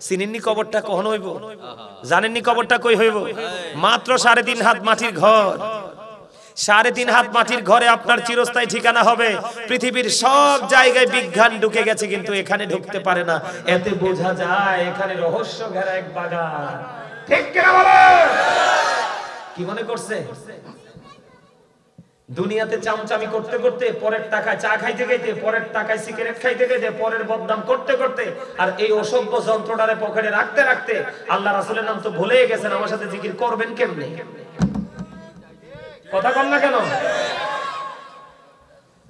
চিনেননি কবরটা কখন হইব? জানেননি কবরটা কই হইব? মাত্র 3.5 হাত মাটির ঘর। 3.5 হাত মাটির ঘরে আপনার চিরস্থায়ী ঠিকানা হবে। পৃথিবীর সব জায়গায় বিজ্ঞান ঢুকে গেছে, কিন্তু এখানে ঢুকতে পারে না। এতে বোঝা যায় এখানে রহস্য ঘেরা এক বাগান। ঠিক কিনা বলেন? কি মনে করছে দুনিয়াতে চামচামি করতে করতে, পরের টাকায় চা খাইতে খাইতে, পরের টাকায় সিগারেট খাইতে খাইতে, পরের বদনাম করতে করতে, আর এই অসভ্য যন্ত্রটারে পকেটে রাখতে রাখতে আল্লাহ রাসূলের নাম তো ভুলেই গেছেন। আমার সাথে জিকির করবেন কেমনে? কথা কম না কেন?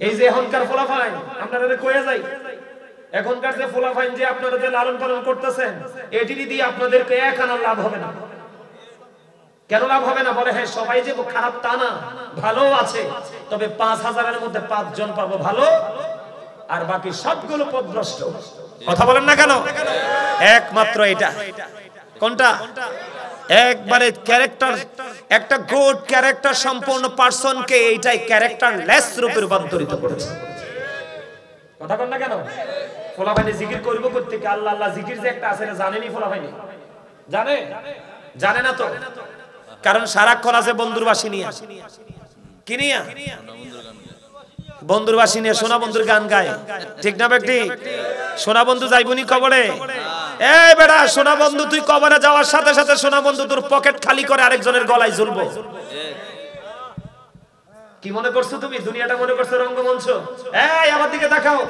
এই যে এখনকার ফলাফাইন আপনারা কয়ে যাই, এখনকার যে ফলাফাইন যে আপনারা যে লালন পালন করতেছেন, এটিরই দিয়ে আপনাদেরকে এক আনার লাভ হবে না। কেন লাভ হবে না? বলে হ্যাঁ, সবাই যে খারাপ তা না, ভালো আছে, তবে 5000-এর মধ্যে 5 জন পাবো ভালো, আর বাকি সবগুলো পথভ্রষ্ট। কথা বলেন না কেন? একমাত্র এটা। কোনটা? একবারে ক্যারেক্টার, একটা গুড ক্যারেক্টার সম্পন্ন পারসনকে এইটাই ক্যারেক্টারলেস রূপে রূপান্তরিত করেছে। কথা বলেন না কেন? ফলাফাইনে জিকির করব করতে কি আল্লাহ আল্লাহ জিকির যে একটা আছে, জানেনি ফলাফাইনে? জানে? জানে না তো। কারণ সারাক্ষণ আছে বন্ধুর বাসি নিয়ে। কি নিয়ে? বন্ধুর বাসি নিয়ে সোনা বন্ধুর গান গায়। ঠিক না ব্যক্তি? সোনা বন্ধু যাইবনি কবরে? এই বেটা, সোনা বন্ধু তুই কবরে যাওয়ার সাথে সাথে সোনা বন্ধু তোর পকেট খালি করে আরেকজনের গলায় ঝুলবো। কি মনে করছো তুমি? দুনিয়াটা মনে করছো রঙ্গমঞ্চ? এই আমার দিকে তাকাও।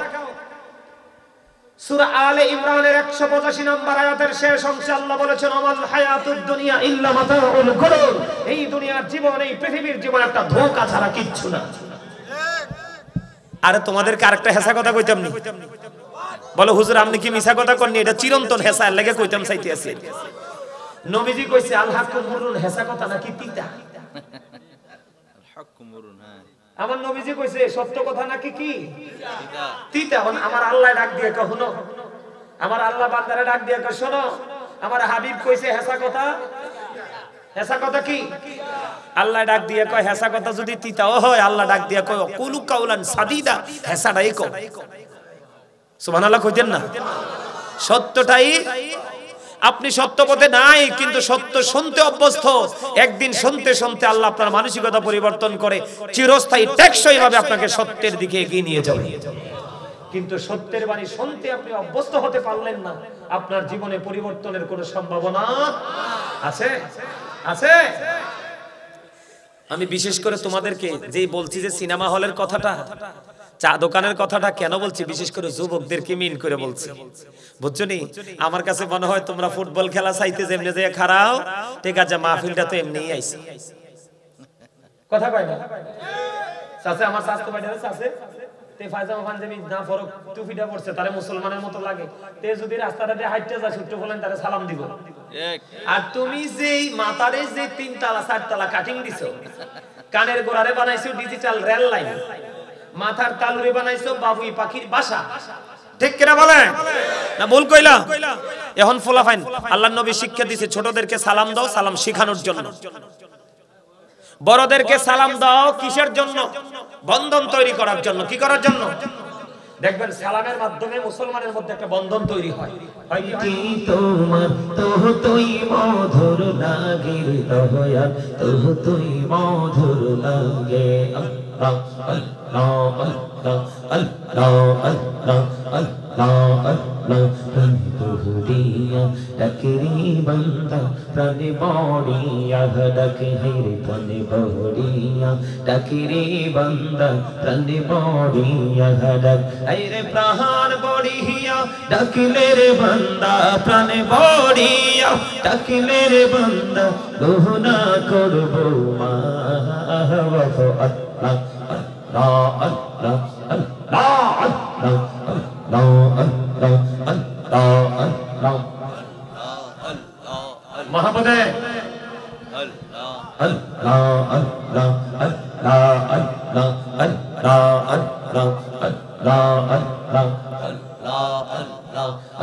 সূরা আলে ইমরানের 185 নম্বর আয়াতের শেষ অংশে আল্লাহ বলেছেন, আমাল হায়াতুদ দুনিয়া ইল্লা মাতাউল গুরুর। এই দুনিয়ার জীবন, এই পৃথিবীর জীবন একটা ধোঁকা ছাড়া কিচ্ছু না। আরে তোমাদেরকে আরেকটা হেসা কথা কইতাম নি? বলো হুজুর আপনি কি মিছা কথা করনি? এটা চিরন্তন হেসা, এর লাগি কইতাম চাইতে আছি। নবীজি কইছে আল হাক্কু মুরুন, হেসা কথা নাকি তিতা? আল হাক্কু মুরুন। হ্যাঁ, আমার নবীজি কইছে সত্য কথা নাকি কি তিতা? তিতা। আমার আল্লাহ ডাক দিয়ে কও, শুনো, আমার আল্লাহ বান্দারে ডাক দিয়ে কও, শোনো, আমার হাবিব কইছে হেসা কথা। হেসা কথা কি? আল্লাহ ডাক দিয়ে কয় হেসা কথা যদি তিতাও হয়, আল্লাহ ডাক দিয়ে কয় কুলু কাউলান সাদিদা, হেসাটাই কও। সুবহানাল্লাহ কইতেন না? সত্যটাই। আপনি সত্য পথে নাই, কিন্তু সত্য শুনতে অভ্যস্ত। একদিন শুনতে শুনতে আল্লাহ আপনার মানসিকতা পরিবর্তন করে চিরস্থায়ী টেকসই ভাবে আপনাকে সত্যের দিকে এগিয়ে নিয়ে যাবে। কিন্তু সত্যের বাণী শুনতে আপনি অভ্যস্ত হতে পারলেন না, আপনার জীবনে পরিবর্তনের কোনো সম্ভাবনা আছে? আছে? আমি বিশেষ করে তোমাদেরকে যেই বলছি যে সিনেমা হলের কথাটা, চা দোকানের কথাটা কেন বলছি, বিশেষ করে যুবকদেরকে মিন করে বলছি, বুঝছো নি? আমার কাছে মনে হয় তোমরা ফুটবল খেলা চাইতে যেমনে যে খারাও, ঠিক আছে, মাহফিলটা তো এমনিই আইছে। কথা কয় না? চাচা আমার স্বাস্থ্য বাইরে আছে, তে ফায়জামা পাঞ্জাবি না ফরক টুপিটা পড়ছে, তারে মুসলমানের মতো লাগে। তে যদি রাস্তাটা দিয়ে হাইটে যায়, ছুট্টু বলেন তারে সালাম দিব। আর তুমি যেই মাথারে যে 3 তলা 4 তলা কাটিং দিছো, কানের গোড়ারে বানাইছো ডিজিটাল রেল লাইন, মাথার তালুরে বানাইছো বাবুই পাখির বাসা। ঠিক কিনা বলেন? না ভুল কইলা? এখন ফলাফাইন আল্লাহর নবী শিক্ষা দিয়েছে ছোটদেরকে সালাম দাও, সালাম শিখানোর জন্য। বড়দেরকে সালাম দাও কিসের জন্য? বন্ধন তৈরি করার জন্য। কি করার জন্য? দেখবেন সালামের মাধ্যমে মুসলমানের মধ্যে একটা বন্ধন তৈরি হয়। কি তোমার তোই মধুর লাগে দয়াল, তোই মধুর লাগে। আল্লাহ আল্লাহ আল্লাহ আল্লাহ আল্লাহ আল্লাহ আল্লাহ। বড়িয়া ডাকরি বান্দা প্রাণে বড়িয়া ডাকে হাইরে প্রাণে বড়িয়া ডাকরি বান্দা প্রাণে বড়িয়া ডাক হাইরে প্রাণ বড়িয়া ডাকলে রে বান্দা প্রাণে বড়িয়া ডাকলে রে বান্দা গহনা করব মা। আল্লাহ আল্লাহ আল্লাহ আল্লাহ আল্লাহ আল্লাহ আল্লাহ আল্লাহ মহাপদে আল্লাহ আল্লাহ আল্লাহ আল্লাহ আল্লাহ আল্লাহ আল্লাহ আল্লাহ আল্লাহ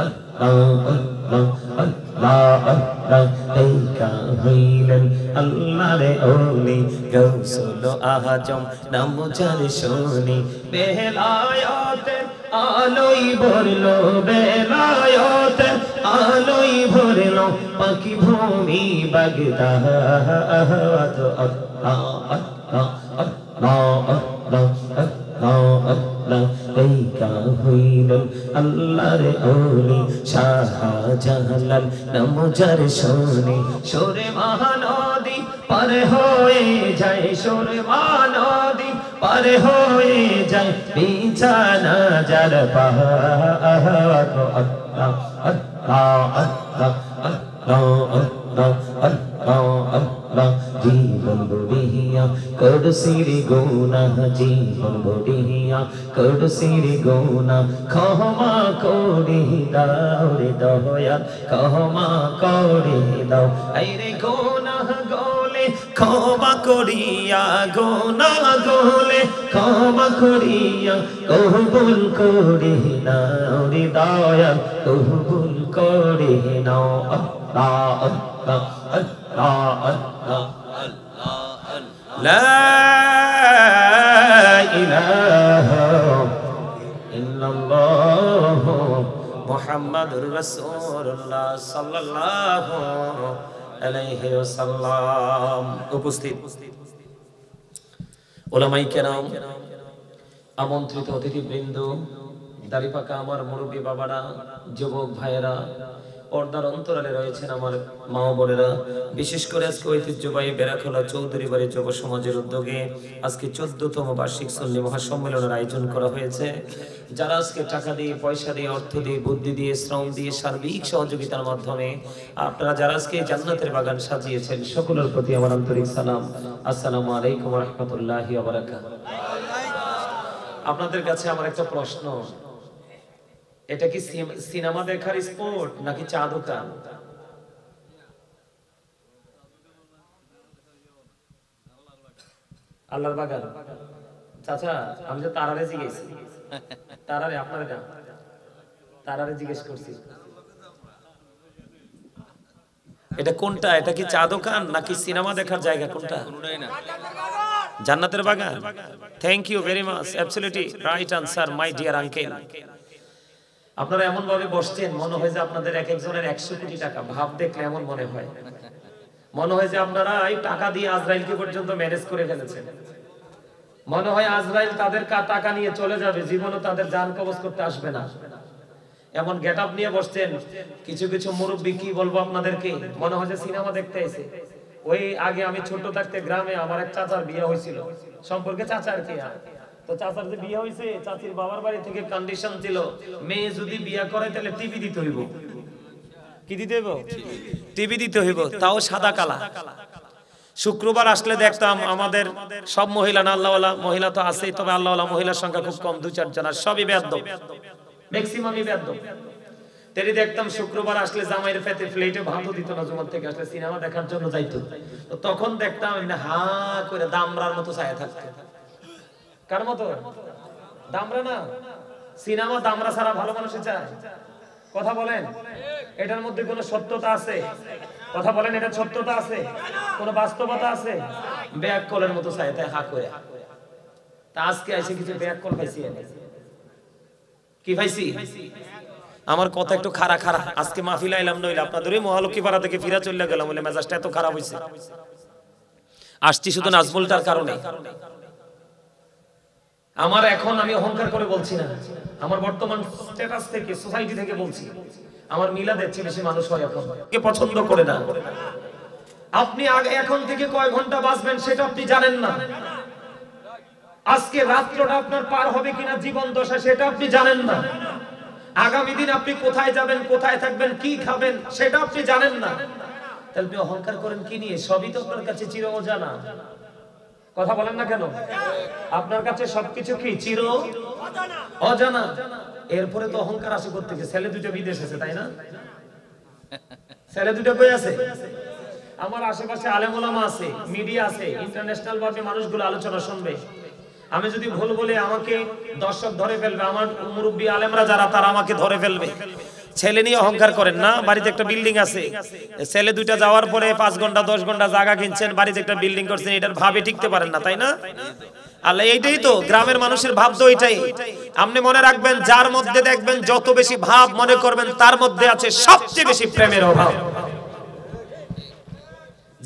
আল্লাহ আল্লাহ আল্লাহ আল্লাহ দেখা হইলেন আল্লাহরে ওলি গৌসুল আজম নাম যার শুনি বেলায়েতের আলোই ভরলো বেলায়ত আলোই ভরলো পাখি ভূমি বাগদাদ আল্লাহ আল্লাহ আল্লাহ আল্লাহ এইকা হইলেন আল্লাহর ওলি শাহজালাল নামজার শোনে সরে মহানদী পার হয়ে যায় সরে মহানদী পার হয়ে যায় বিছানা যার পাহাড় আল্লাহ আল্লাহ আল্লাহ আল্লাহ আল্লাহ আল্লাহ জীবন বড়িয়া করসির গুনা জীবন বড়িয়া করসির গুনা ক্ষমা করে দাও রে দয়াল ক্ষমা করে দাও এই রে গুনা গলে ক্ষমা করিয়া গুনা গলে ক্ষমা করিয়া কবুল করে নাও রে দয়াল কবুল করে নাও আল্লাহ আল্লাহ আল্লাহ আল্লাহ লা ইলাহা ইল্লাল্লাহ মুহাম্মাদুর রাসূলুল্লাহ সাল্লাল্লাহু আলাইহি ওয়াসাল্লাম। উপস্থিত উলামায়ে কেরাম, আমন্ত্রিত অতিথিবৃন্দ, দাড়িপাকা আমার মুরব্বী বাবারা, যুবক ভাইয়েরা, পর্দার অন্তরালে রয়েছেন আমার মা বোনেরা, বিশেষ করে আজকে ঐতিহ্যবাহী বেড়াখোলা চৌধুরী বাড়ি যুব সমাজের উদ্যোগে আজকে 14তম বার্ষিক সুন্নি মহাসম্মেলনের আয়োজন করা হয়েছে। যারা আজকে টাকা দিয়ে, পয়সা দিয়ে, অর্থ দিয়ে, বুদ্ধি দিয়ে, শ্রম দিয়ে, সার্বিক সহযোগিতার মাধ্যমে আপনারা যারা আজকে জান্নাতের বাগান সাজিয়েছেন, সকলের প্রতি আমার আন্তরিক সালাম। আসসালামু আলাইকুম ওয়া রাহমাতুল্লাহি ওয়া বারাকাতুহু। আপনাদের কাছে আমার একটা প্রশ্ন, এটা কি সিনেমা দেখার স্পট নাকি চা দোকান? আল্লাহর বাগান। চাচা, আমি তো তারারে জিজ্ঞেস, তারারে আপনার না, তারারে জিজ্ঞেস করছি এটা কোনটা? এটা কি চা দোকান নাকি সিনেমা দেখার জায়গা? কোনটা? জান্নাতের বাগান। Thank you very much, absolutely right answer my dear uncle. আপনারা এমন ভাবে বসছেন, মনে হয় যে আপনাদের এক একজনের 100 কোটি টাকা। ভাব দেখলে এমন মনে হয়, মনে হয় যে আপনারা এই টাকা দিয়ে আজরাইলকে পর্যন্ত ম্যানেজ করে ফেলেছেন। মনে হয় আজরাইল তাদের টাকা নিয়ে চলে যাবে, জীবনে তাদের জান কবজ করতে আসবে না। এমন গেটআপ নিয়ে বসছেন। কিছু কিছু মুরব্বি, কি বলবো আপনাদেরকে, মনে হয় যে সিনেমা দেখতে এসে। ওই আগে আমি ছোট থাকতে গ্রামে আমার এক চাচার বিয়ে হয়েছিল, সম্পর্কে চাচার কি, তো চাচার যে বিয়ে হয়েছে, চাচির বাবার বাড়ি থেকে কন্ডিশন ছিল, মেয়ে যদি বিয়ে করে তাহলে টিভি দিতে হইব। কি দিতে হইব? টিভি দিতে হইব, তাও সাদা কালা। শুক্রবার আসলে দেখতাম আমাদের সব মহিলা না, আল্লাহওয়ালা মহিলা তো আছেই, তবে আল্লাহওয়ালা মহিলার সংখ্যা খুব কম, 2-4 জন, আর সবই বেয়াদব, ম্যাক্সিমামই বেয়াদব। তেরি দেখতাম শুক্রবার আসলে জামাইয়ের ফেতে প্লেটে ভাতও দিত না, জুমার থেকে আসলে সিনেমা দেখার জন্য যাইতো। তো তখন দেখতাম হা করে দামরার মতো ছায়া থাকতো। কার মতো? দামরা না, সিনেমা দামরা ছাড়া ভালো মানুষে চায়। কথা বলেন, এটার মধ্যে কোনো সত্যতা আছে? কথা বলেন, এটা সত্যতা আছে? কোনো বাস্তবতা আছে? ব্যাক কলের মতো চায়, তাই হা করে। তা আজকে এসে কিছু ব্যাক কল পাইছি, কি পাইছি? আমার কথা একটু খারা খারা। আজকে মাহফিল আইলাম, নইলে আপনাদের ওই মহালক্ষ্মী পাড়া থেকে ফিরা চলে গেলাম, বলে মেজাজটা এত খারাপ হয়েছে। আসছি শুধু নাজমুলটার কারণে। আমার এখন, আমি অহংকার করে বলছি না, আমার বর্তমান স্ট্যাটাস থেকে, সোসাইটি থেকে বলছি, আমার মিলাদের চেয়ে বেশি মানুষ হয় এখন, কে পছন্দ করে না। আপনি আগে এখন থেকে কয় ঘন্টা বাঁচবেন সেটা আপনি জানেন না। আজকে রাত্রটা আপনার পার হবে কিনা জীবন দশা সেটা আপনি জানেন না। আগামী দিন আপনি কোথায় যাবেন, কোথায় থাকবেন, কি খাবেন সেটা আপনি জানেন না। তাহলে আপনি অহংকার করেন কি নিয়ে? সবই তো আপনার কাছে চির অজানা। কথা বলেন না কেন? আপনার কাছে সবকিছু কি চির অজানা। এরপরে তো অহংকার আসে করতে গিয়ে। ছেলে দুটো বিদেশ আছে, তাই না? ছেলে দুটো কই আছে? আমার আশেপাশে আলেম ওলামা আছে, মিডিয়া আছে, ইন্টারন্যাশনাল ভাবে মানুষগুলো আলোচনা শুনবে। আমি যদি ভুল বলে আমাকে দর্শক ধরে ফেলবে, আমার মুরব্বী আলেমরা যারা, তারা আমাকে ধরে ফেলবে। ছেলে নিয়ে অহংকার করেন না। বাড়িতে একটা বিল্ডিং আছে, ছেলে দুইটা যাওয়ার পরে 5 ঘন্টা 10 ঘন্টা জায়গা কিনছেন, বাড়িতে একটা বিল্ডিং করছেন, এটার ভাবে টিকতে পারেন না, তাই না? আল্লাহ এইটাই তো গ্রামের মানুষের ভাব তো এটাই। আপনি মনে রাখবেন যার মধ্যে দেখবেন যত বেশি ভাব মনে করবেন তার মধ্যে আছে সবচেয়ে বেশি প্রেমের অভাব।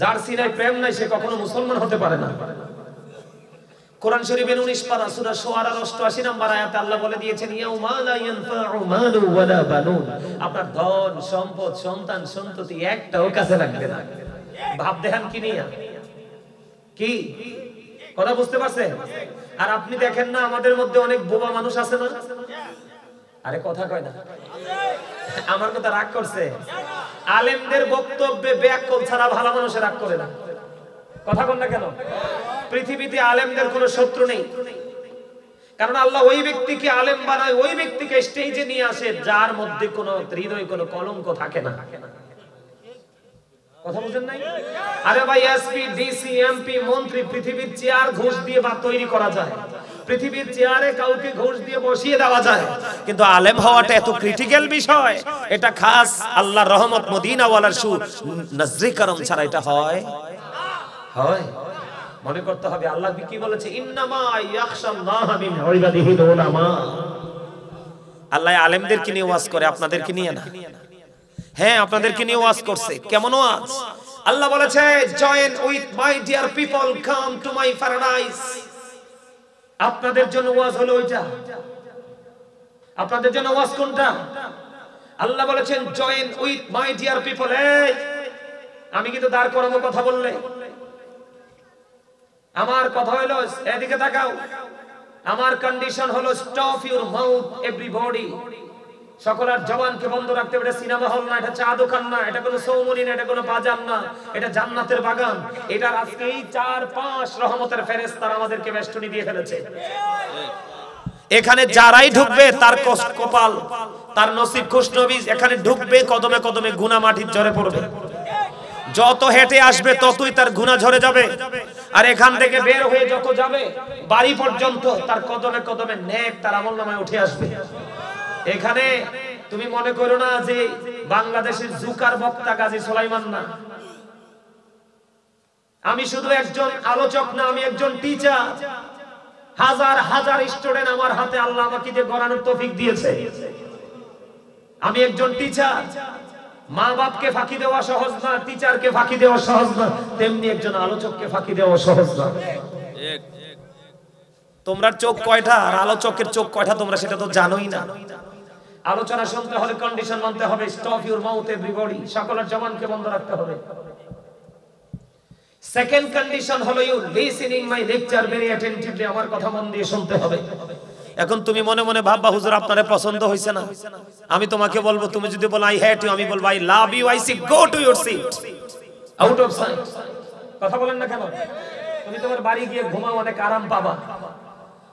যার সিনায় প্রেম নাই সে কখনো মুসলমান হতে পারে না। কোরআন শরীফের 19 পারা সূরা শুআরার 88 নম্বর আয়াতে আল্লাহ বলে দিয়েছেন ইয়াউমা লা ইয়ানফাউ মালু ওয়ালা বানুন, আপনার ধন সম্পদ সন্তান সন্ততি একটাও কাছে লাগবে না। ভাব দেখান কি নিয়া কি কথা বুঝতে পারছেন? আর আপনি দেখেন না আমাদের মধ্যে অনেক বোবা মানুষ আছে না? আরে কথা কয় না, আমার কথা রাগ করছে। আলেমদের বক্তব্যে ব্যাকল ছাড়া ভালো মানুষের রাগ করে না। কথা কন না কেন? পৃথিবীতে আলেমদের কোনো শত্রু নেই, কারণ আল্লাহ ওই ব্যক্তিকে আলেম বানায়, ওই ব্যক্তিকে স্টেজে নিয়ে আসে যার মধ্যে কোনো হৃদয়ে কোনো কলঙ্ক থাকে না। কথা বুঝেন নাই? আরে ভাই এসপি ডিসি এমপি মন্ত্রী পৃথিবীর চেয়ার ঘুষ দিয়ে বা তৈরি করা যায়, পৃথিবীর চেয়ারে কাউকে ঘুষ দিয়ে বসিয়ে দেওয়া যায়, কিন্তু আলেম হওয়াটা এত ক্রিটিক্যাল বিষয়। এটা খাস আল্লাহর রহমত মদিনা ওয়ালার সু নজরে করম ছাড়া এটা হয় হয় মনে করতে হবে। আল্লাহ কি বলেছে? ইন্নামা ইয়াখশাল্লাহ মিন ইবাদিহিল উলামা। আল্লাহ আলেমদেরকে নিয়ে ওয়াজ করে, আপনাদেরকে নিয়ে না। হ্যাঁ, আপনাদেরকে নিয়ে ওয়াজ করছে। কেমন ওয়াজ? আল্লাহ বলেছে join with my dear people come to my paradise. আপনাদের জন্য ওয়াজ হলো ওইটা। আপনাদের জন্য ওয়াজ কোনটা? আল্লাহ বলেছেন join with my dear people. এই আমি কিন্তু দাঁড় করাবো কথা বললে, আমার কথা হলো এদিকে তাকাও। আমার কন্ডিশন হলো স্টপ ইউর মাউথ এভরিবডি। সকলের জবানকে বন্ধ রাখতে হবে। এটা সিনেমা হল না, এটা চা দোকান না, এটা কোনো সৌমনি না, এটা কোনো বাজার না, এটা জান্নাতের বাগান। এটা আজকে এই 4-5 রহমতের ফেরেশতারা আমাদেরকে বেষ্টনী দিয়ে ফেলেছে। এখানে যারাই ঢুকবে তার কপাল, তার নসিব খুশনবী। এখানে ঢুকবে কদমে কদমে গুনাহ মাটির ঝরে পড়বে। যত হেঁটে আসবে ততই তার গুনাহ ঝরে যাবে। আর এখান থেকে বের হয়ে যত যাবে বাড়ি পর্যন্ত তার কদমে কদমে নেক তার আমলনামায় উঠে আসবে। এখানে তুমি মনে করো না যে বাংলাদেশের জুকার বক্তা গাজী সুলাইমান না। আমি শুধু একজন আলোচক না, আমি একজন টিচার। হাজার হাজার স্টুডেন্ট আমার হাতে আল্লাহ আমাকে যে গড়ানোর তৌফিক দিয়েছে। আমি একজন টিচার। মা বাপকে ফাঁকি দেওয়া সহজ না, টিচারকে ফাঁকি দেওয়া সহজ না, তেমনি একজন আলোচককে ফাঁকি দেওয়া সহজ না। তোমরা চোখ কয়টা আর আলোচকের চোখ কয়টা তোমরা সেটা তো জানোই না। আলোচনা শুনতে হলে কন্ডিশন মানতে হবে। Stop your mouth everybody. সকলের জবানকে বন্ধ রাখতে হবে। সেকেন্ড কন্ডিশন হলো you listening my lecture very attentively. আমার কথা মন দিয়ে শুনতে হবে। এখন তুমি মনে মনে ভাববা হুজুর আপনারে পছন্দ হইছে না। আমি তোমাকে বলবো, তুমি যদি বলো আই হেট ইউ, আমি বলবো I love you, I see go to your seat out of sight. কথা বলেন না কেন? তুমি তোমার বাড়ি গিয়ে ঘুমাও, অনেক আরাম পাবা।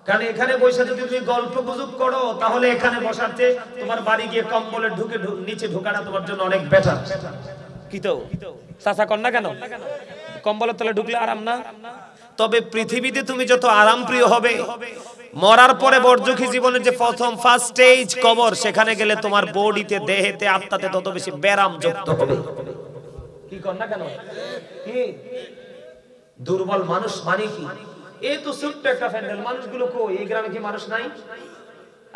কারণ এখানে বসে যদি তুমি গল্প গুজব করো তাহলে এখানে বসাতে তোমার বাড়ি গিয়ে কম্বলে ঢুকে নিচে ঢোকাটা তোমার জন্য অনেক বেটার। কি তো চাচা কর না কেন? কম্বলের তলে ঢুকলে আরাম না? তবে পৃথিবীতে তুমি যত আরাম প্রিয় হবে, মরার পরে বর্জখী জীবনের যে প্রথম ফার্স্ট স্টেজ কবর, সেখানে গেলে তোমার বডিতে দেহেতে আত্মাতে তত বেশি ব্যারাম যুক্ত হবে। কি কর না কেন? কি দুর্বল মানুষ মানে কি? এই তো ছোট্ট একটা প্যান্ডেল, মানুষগুলো কই? এই গ্রামে কি মানুষ নাই?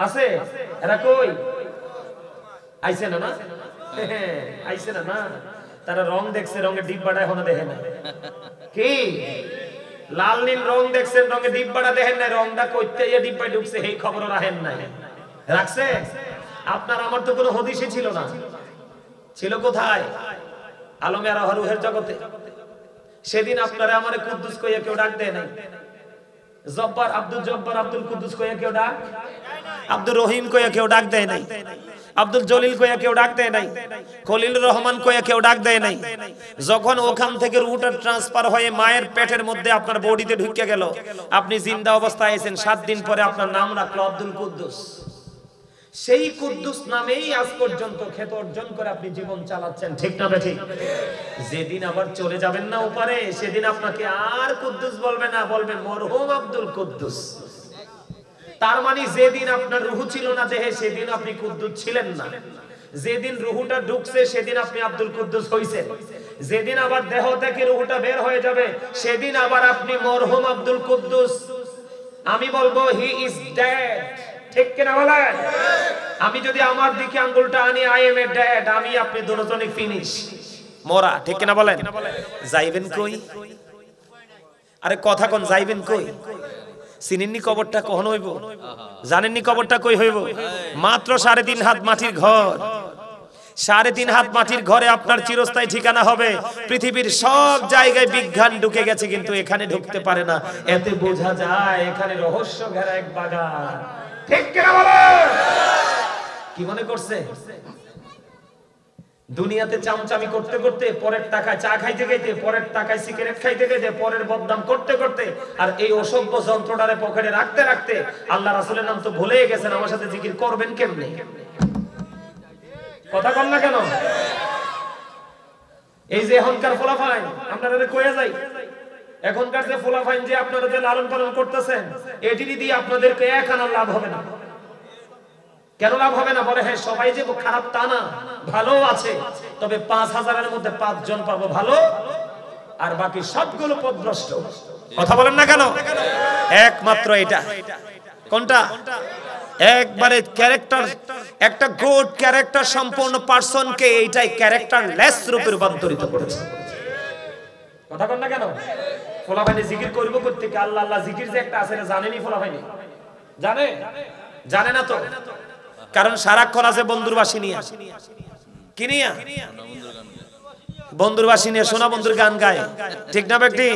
আছে? এরা কই? আইছে না? না আইছে না? তারা রং দেখছে, রঙের ডিব্বাটা এখনো দেখে না। কি লাল নীল রং দেখছেন, রঙের ডিব্বাটা দেখেন না? রংটা কইতে এই ডিব্বায় ঢুকছে এই খবর রাখেন নাই, রাখছে? আপনার আমার তো কোনো হদিশই ছিল না। ছিল কোথায়? আলমে আর রুহের জগতে। সেদিন আপনারা আমারে কুদ্দুস কইয়া কেউ ডাক দেয় নাই। জব্বার আব্দুল জব্বার আব্দুল কুদ্দুস কইয়া কেউ ডাক, আব্দুর রহিম কইয়া কেউ ডাক দেয় নাই, আব্দুল জলিল কইয়া কেউ ডাক দেয় নাই, খলিল রহমান কইয়া কেউ ডাক দেয় নাই। যখন ওখান থেকে রুটটা ট্রান্সফার হয়ে মায়ের পেটের মধ্যে আপনার বডিতে ঢুকে গেল, আপনি জিন্দা অবস্থায় আছেন, 7 দিন পরে আপনার নাম রাখলো আব্দুল কুদ্দুস। সেই কুদ্দুস নামেই আজ পর্যন্ত খ্যাত অর্জন করে আপনি জীবন চালাচ্ছেন, ঠিক না ঠিক? যেদিন আবার চলে যাবেন না উপরে, সেদিন আপনাকে আর কুদ্দুস বলবে না, বলবে মরহুম আব্দুল কুদ্দুস। তার মানে যেদিন আপনার রূহ ছিল না দেহে, সেদিন আপনি কুদ্দুস ছিলেন না। যেদিন রূহটা ঢুকছে সেদিন আপনি আব্দুল কুদ্দুস হইছেন। যেদিন আবার দেহ থেকে রূহটা বের হয়ে যাবে, সেদিন আবার আপনি মরহুম আব্দুল কুদ্দুস। আমি বলবো হি ইজ ডেড, ঠিক কিনা বলেন? আমি যদি আমার দিকে আঙ্গুলটা আনি আই এম এ ডেড, আমি আপনি দুজনেই ফিনিশ, মোরা, ঠিক কিনা বলেন? যাইবেন কই? আরে কথা কোন, যাইবেন কই? চিনেননি কবরটা কখন হইব? জানেননি কবরটা কই হইব? মাত্র 3.5 হাত মাটির ঘর, 3.5 হাত মাটির ঘরে আপনার চিরস্থায়ী ঠিকানা হবে। পৃথিবীর সব জায়গায় বিজ্ঞান ঢুকে গেছে, কিন্তু এখানে ঢুকতে পারে না। এতে বোঝা যায় এখানে রহস্য ঘেরা এক বাগান, ঠিক কিনা বলেন? কি মনে করছে দুনিয়াতে চামচামি করতে করতে, পরের টাকায় চা খাইতে খাইতে, পরের টাকায় সিগারেট খাইতে খাইতে, পরের বদনাম করতে করতে, আর এই অসভ্য যন্ত্রটারে পকেটে রাখতে রাখতে আল্লাহ রাসূলের নাম তো ভুলেই গেছেন। আমার সাথে জিকির করবেন কেমনে? কথা কম না কেন? এই যে এখনকার ফলাফাইন আপনারা কয়ে যাই, এখনকার যে ফলাফাইন যে আপনারা যে লালন পালন করতেছেন, এটি দিয়ে আপনাদেরকে এক আনার লাভ হবে না। কেন লাভ হবে না? বলে হ্যাঁ সবাই যে খারাপ তা না, ভালো আছে, তবে 5000-এর মধ্যে 5 জন পাবো ভালো, আর বাকি সবগুলো পথভ্রষ্ট। কথা বলেন না কেন? একমাত্র এটা। কোনটা? একবারে ক্যারেক্টার, একটা গুড ক্যারেক্টার সম্পন্ন পারসনকে এইটাই ক্যারেক্টারলেস রূপে রূপান্তরিত করেছে। কথা বলেন না কেন? ফলাফাইনে জিকির করব করতে কি আল্লাহ আল্লাহ জিকির যে একটা আছে, জানেনি ফলাফাইনে? জানে? জানে না তো, কারণ সারাক্ষণ আছে বন্ধুর বাসি নিয়ে। কি নিয়ে? বন্ধুর বাসি নিয়ে সোনা বন্ধুর গান গায়, ঠিক না ব্যক্তি?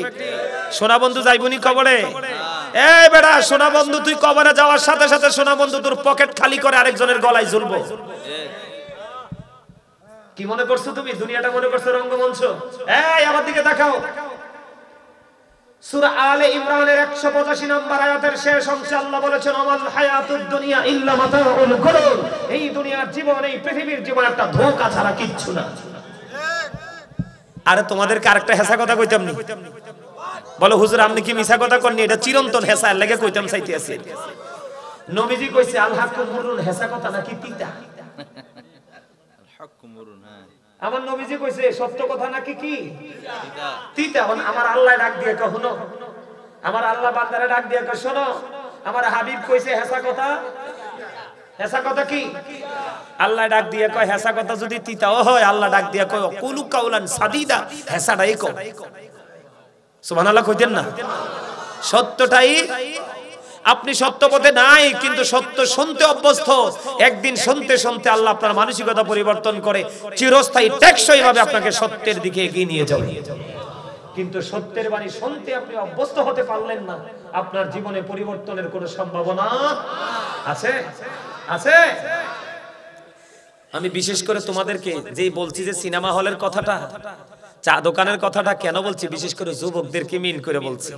সোনা বন্ধু যাইবনি কবরে? এই বেটা, সোনা বন্ধু তুই কবরে যাওয়ার সাথে সাথে সোনা বন্ধু তোর পকেট খালি করে আরেকজনের গলায় ঝুলবো। কি মনে করছো তুমি? দুনিয়াটা মনে করছো রঙ্গমঞ্চ? এই আমার দিকে তাকাও, সূরা আলে ইমরানের 185 নম্বর আয়াতের শেষ অংশে আল্লাহ বলেছেন, আমাল হায়াতুদ দুনিয়া ইল্লা মাতাউল গুরুর। এই দুনিয়ার জীবন, এই পৃথিবীর জীবন একটা ধোঁকা ছাড়া কিচ্ছু না। আরে তোমাদেরকে আরেকটা হেসা কথা কইতাম নি? বলো হুজুর আপনি কি মিছা কথা কননি? এটা চিরন্তন হেসা, এর লাগি কইতাম চাইতে আছি। নবীজি কইছে আল হাক্কু মুরুন, হেসা কথা নাকি তিতা? আল হাক্কু মুরুন, হ্যাঁ। আমার নবীজি কইছে সত্য কথা নাকি কি তিতা? তিতা। আমার আল্লাহ ডাক দিয়ে কখনো, আমার আল্লাহ বান্দারে ডাক দিয়ে কয় শোনো, আমার হাবিব কইছে হেসা কথা, হেসা কথা কি? আল্লাহ ডাক দিয়ে কয় হেসা কথা যদি তিতাও হয়, আল্লাহ ডাক দিয়ে কয় কুলু কাউলান সাদিদা, হেসাটাই কও। সুবহানাল্লাহ কইতেন না? সত্যটাই, আপনি সত্য পথে নাই কিন্তু সত্য শুনতে অভ্যস্ত। একদিন শুনতে শুনতে আল্লাহ আপনার মানসিকতা পরিবর্তন করে চিরস্থায়ী টেকসই ভাবে আপনাকে সত্যের দিকে এগিয়ে নিয়ে যাবে। কিন্তু সত্যের বাণী শুনতে আপনি অভ্যস্ত হতে পারলেন না, আপনার জীবনে পরিবর্তনের কোনো সম্ভাবনা আছে? আছে? আমি বিশেষ করে তোমাদেরকে যেই বলছি যে সিনেমা হলের কথাটা, চা দোকানের কথাটা কেন বলছি, বিশেষ করে যুবকদেরকে মিন করে বলছি,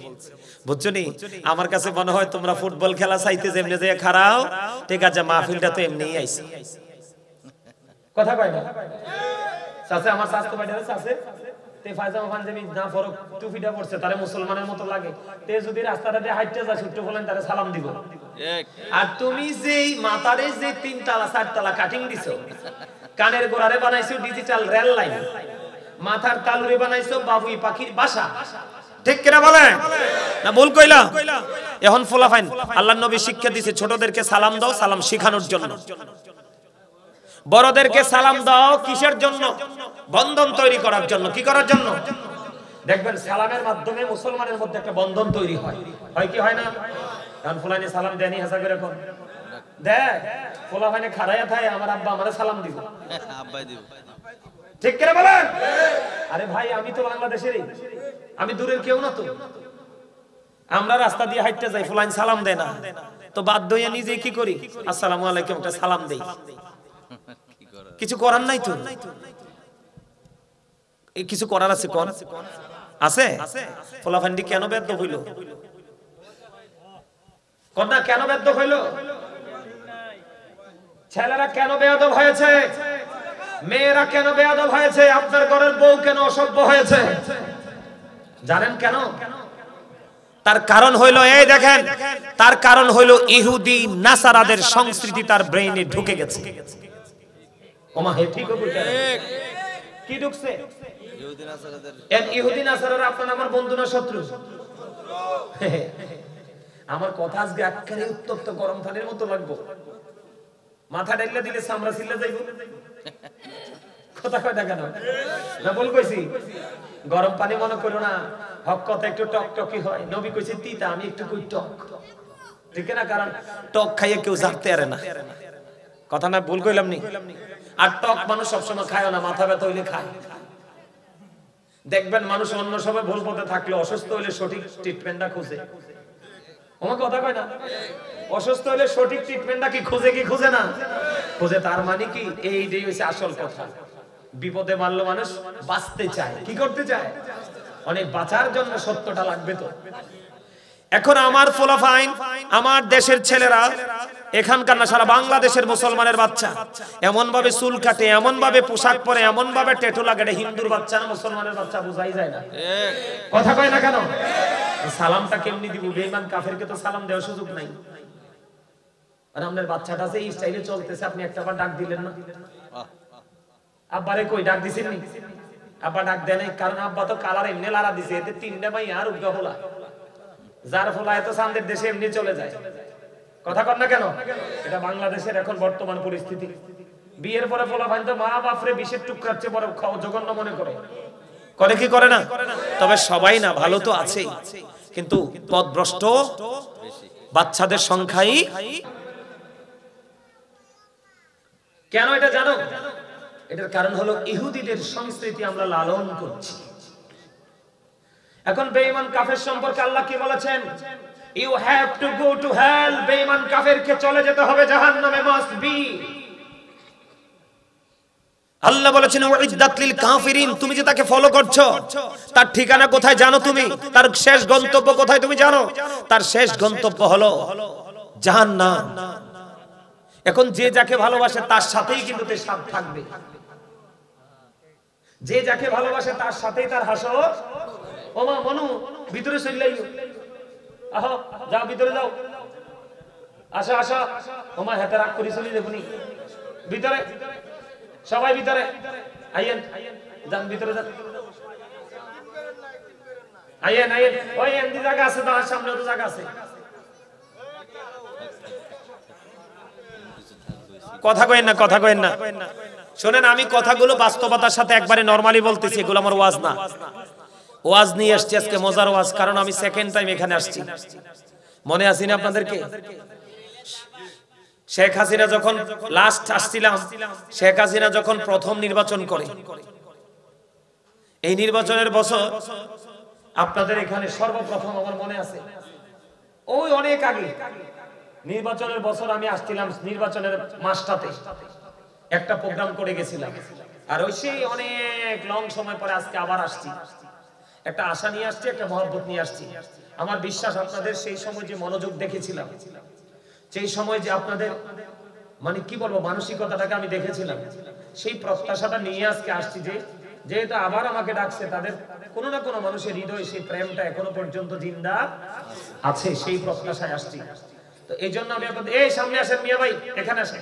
বুঝছো নি? আমার কাছে মনে হয় তোমরা ফুটবল খেলা চাইতে যেমনি যে খারাও, ঠিক আছে, মাহফিলটা তো এমনিই আইছে। কথা কয় না? চাচা আমার স্বাস্থ্য বাইরে আছে, তে ফায়জামা পাঞ্জাবি না ফরক টুপিটা পড়ছে, তারে মুসলমানের মতো লাগে। তে যদি রাস্তাটা দিয়ে হাইটে যায়, ছুট্টে বলেন তারে সালাম দিব। আর তুমি যেই মাথারে যে 3 তলা 4 তলা কাটিং দিছো, কানের গোড়ারে বানাইছো ডিজিটাল রেল লাইন, মাথার তালুরে বানাইছো বাবুই পাখির বাসা, ঠিক কিনা বলেন? না ভুল কইলা? এখন ফলাফাইন আল্লাহর নবী শিক্ষা দিয়েছে ছোটদেরকে সালাম দাও, সালাম শিখানোর জন্য। বড়দেরকে সালাম দাও কিসের জন্য? বন্ধন তৈরি করার জন্য। কি করার জন্য? দেখবেন সালামের মাধ্যমে মুসলমানের মধ্যে একটা বন্ধন তৈরি হয়। হয় কি হয় না? কারণ ফুলাইনে সালাম দেনি হাসা করে কোন দেখ ফুলাইনে খাড়াইয়া থাকে, আমার আব্বা আমারে সালাম দিব, আব্বাই দিব, ঠিক করে বলেন? আরে ভাই আমি তো বাংলাদেশেরই, আমি দূরের কেউ না তো। আমরা রাস্তা দিয়ে হাঁটতে যাই, ফুলাইন সালাম দেয় না, তো বাধ্য হয়ে নিজে কি করি? আসসালামু আলাইকুম একটা সালাম দেই। কিছু করার নাই তো, কিছু করার আছে? কোন আছে? ফলাফান্ডি কেন ব্যর্থ হইল? কন্যা কেন ব্যর্থ হইল? ছেলেরা কেন বেয়াদব হয়েছে? মেয়েরা কেন বেয়াদব হয়েছে? আপনার ঘরের বউ কেন অসভ্য হয়েছে? জানেন কেন? তার কারণ হইল, এই দেখেন, তার কারণ হইল ইহুদি নাসারাদের সংস্কৃতি তার ব্রেইনে ঢুকে গেছে। ওমা হে ঠিক কইতা, কি ঢুকছে? ইহুদি নাসারাদের। ইহুদি নাসারারা আপনার আমার বন্ধু না শত্রু? আমার কথা আজকে একেবারে উত্তপ্ত গরম পানির মতো লাগবো, মাথা ডাইলা দিলে চামড়া ছিলা যাইব। কথা কয় না কেন? না বল কইছি গরম পানি মনে করো না, হক কথা একটু টকটকি হয়। নবী কইছে তিতা, আমি একটু কই টক, ঠিক না? কারণ টক খাইয়ে কেউ জানতে পারে না, কথা না ভুল কইলাম নি? আর টক মানুষ সবসময় খায় না, মাথা ব্যথা হইলে খায়। দেখবেন মানুষ অন্য সময় ভুল পথে থাকলে অসুস্থ হইলে সঠিক ট্রিটমেন্টটা খুঁজে। আমার কথা কয় না? অসুস্থ হইলে সঠিক ট্রিটমেন্টটা কি খুঁজে, কি খুঁজে না খুঁজে? তার মানে কি এইটাই হচ্ছে আসল কথা। বিপদে মারলো মানুষ বাঁচতে চায়, কি করতে চায়? অনেক বাঁচার জন্য সত্যটা লাগবে। তো এখন আমার ফলাফাইন, আমার দেশের ছেলেরা, এখানকার না সারা বাংলাদেশের মুসলমানের বাচ্চা এমন ভাবে চুল কাটে, এমন ভাবে পোশাক পরে, এমন ভাবে ট্যাটু লাগায়, হিন্দুর বাচ্চা না মুসলমানের বাচ্চা বোঝাই যায় না। কথা কয় না কেন? সালামটা কেমনি দিব? বেঈমান কাফেরকে তো সালাম দেওয়ার সুযোগ নাই। আর আপনার বাচ্চাটা যে এই স্টাইলে চলতেছে, আপনি একটাবার ডাক দিলেন না? আব্বারে কই ডাক দিছেন নি? আব্বা ডাক দেয় নাই, কারণ আব্বা তো কালার এমনি লারা দিছে, এতে তিনটা মাই আর উগা ফোলা, যার ফলা এত চাঁদের দেশে এমনি চলে যায়। কথা কর না কেন? এটা বাংলাদেশের এখন বর্তমান পরিস্থিতি। বিয়ের পরে ফলা ভাই তো মা বাপরে বিষের টুকরার চেয়ে বড় জঘন্য মনে করে, করে কি করে না? তবে সবাই না, ভালো তো আছেই, কিন্তু পথভ্রষ্ট বাচ্চাদের সংখ্যাই। কেন এটা জানো? এটার কারণ হলো ইহুদিদের সংস্কৃতি আমরা লালন করছি। এখন বেঈমান কাফের সম্পর্কে আল্লাহ কি বলেছেন? You have to go to hell. বেঈমান কাফেরকে চলে যেতে হবে জাহান্নামে, মাস্ট বি। আল্লাহ বলেছেন উইদ্দাত লিল কাফিরিন। তুমি যে তাকে ফলো করছো, তার ঠিকানা কোথায় জানো তুমি? তার শেষ গন্তব্য কোথায় তুমি জানো? তার শেষ গন্তব্য হলো জাহান্নাম। এখন যে যাকে ভালোবাসে তার সাথেই কিন্তু তার সাথ থাকবে, যে যাকে ভালোবাসে তার সাথেই তার হাসর। ওমা মনু ভিতরে চলেই, আহো যাও ভিতরে যাও, আসো আসো। ওমা হাতে রাগ করে চলে দেখুনি, ভিতরে সবাই ভিতরে আইয়েন, যান ভিতরে যান, আইয়েন আইয়েন। ওই এমনি জায়গা আছে তো, আর সামনে তো জায়গা আছে। কথা কইেন না, কথা কইেন না। শোনেন, আমি কথাগুলো বাস্তবতার সাথে একবারে নরমালি বলতেছি, এগুলো আমার ওয়াজ না। ওয়াজ নিয়ে আসছি আজকে, মজার ওয়াজ, কারণ আমি সেকেন্ড টাইম এখানে আসছি। মনে আছে না আপনাদেরকে? শেখ হাসিনা যখন লাস্ট আসছিলাম, শেখ হাসিনা যখন প্রথম নির্বাচন করে, এই নির্বাচনের বছর আপনাদের এখানে সর্বপ্রথম আমার মনে আছে, ওই অনেক আগে নির্বাচনের বছর আমি আসছিলাম, নির্বাচনের মাসটাতে একটা প্রোগ্রাম করে গেছিলাম। আর ওই সেই অনেক লং সময় পরে আজকে আবার আসছি, একটা আশা নিয়ে আসছি, একটা মহব্বত নিয়ে আসছি। আমার বিশ্বাস আপনাদের সেই সময় যে মনোযোগ দেখেছিলাম, সেই সময় যে আপনাদের মানে কি বলবো মানসিকতাটাকে আমি দেখেছিলাম, সেই প্রত্যাশাটা নিয়ে আজকে আসছি যে যেহেতু আবার আমাকে ডাকছে, তাদের কোনো না কোনো মানুষের হৃদয়ে সেই প্রেমটা এখনো পর্যন্ত জিন্দা আছে, সেই প্রত্যাশায় আসছি। তো এই জন্য আমি আপনাদের, এই সামনে আসেন মিয়া ভাই, এখানে আসেন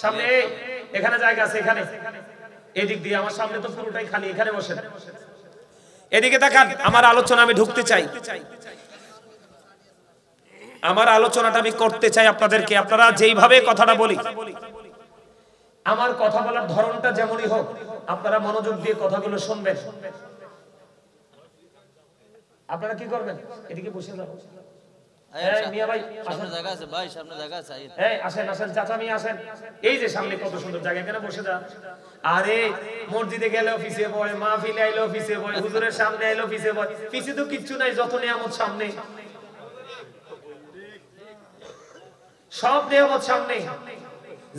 সামনে, এখানে জায়গা আছে, এখানে এদিক দিয়ে, আমার সামনে তো পুরোটাই খালি, এখানে বসেন, এদিকে তাকান। আমার আলোচনা আমি ঢুকতে চাই, আমার আলোচনাটা আমি করতে চাই আপনাদেরকে। আপনারা যেইভাবে কথাটা বলি, আমার কথা বলার ধরনটা যেমনই হোক, আপনারা মনোযোগ দিয়ে কথাগুলো শুনবেন। আপনারা কি করবেন? এদিকে বসে যাবেন। মিয়া ভাই সামনে জায়গা আছে, ভাই সামনে জায়গা আছে, এই আসেন আসেন, চাচা মিয়া আসেন। এই যে সামনে কত সুন্দর জায়গা, এখানে বসে যান। আরে মসজিদে গেলে অফিসে বয়, মাহফিলে আইলে অফিসে বয়, হুজুরের সামনে আইলে অফিসে বয়, পিছে তো কিচ্ছু নাই, যত নিয়ামত সামনে, সব নিয়ামত সামনে।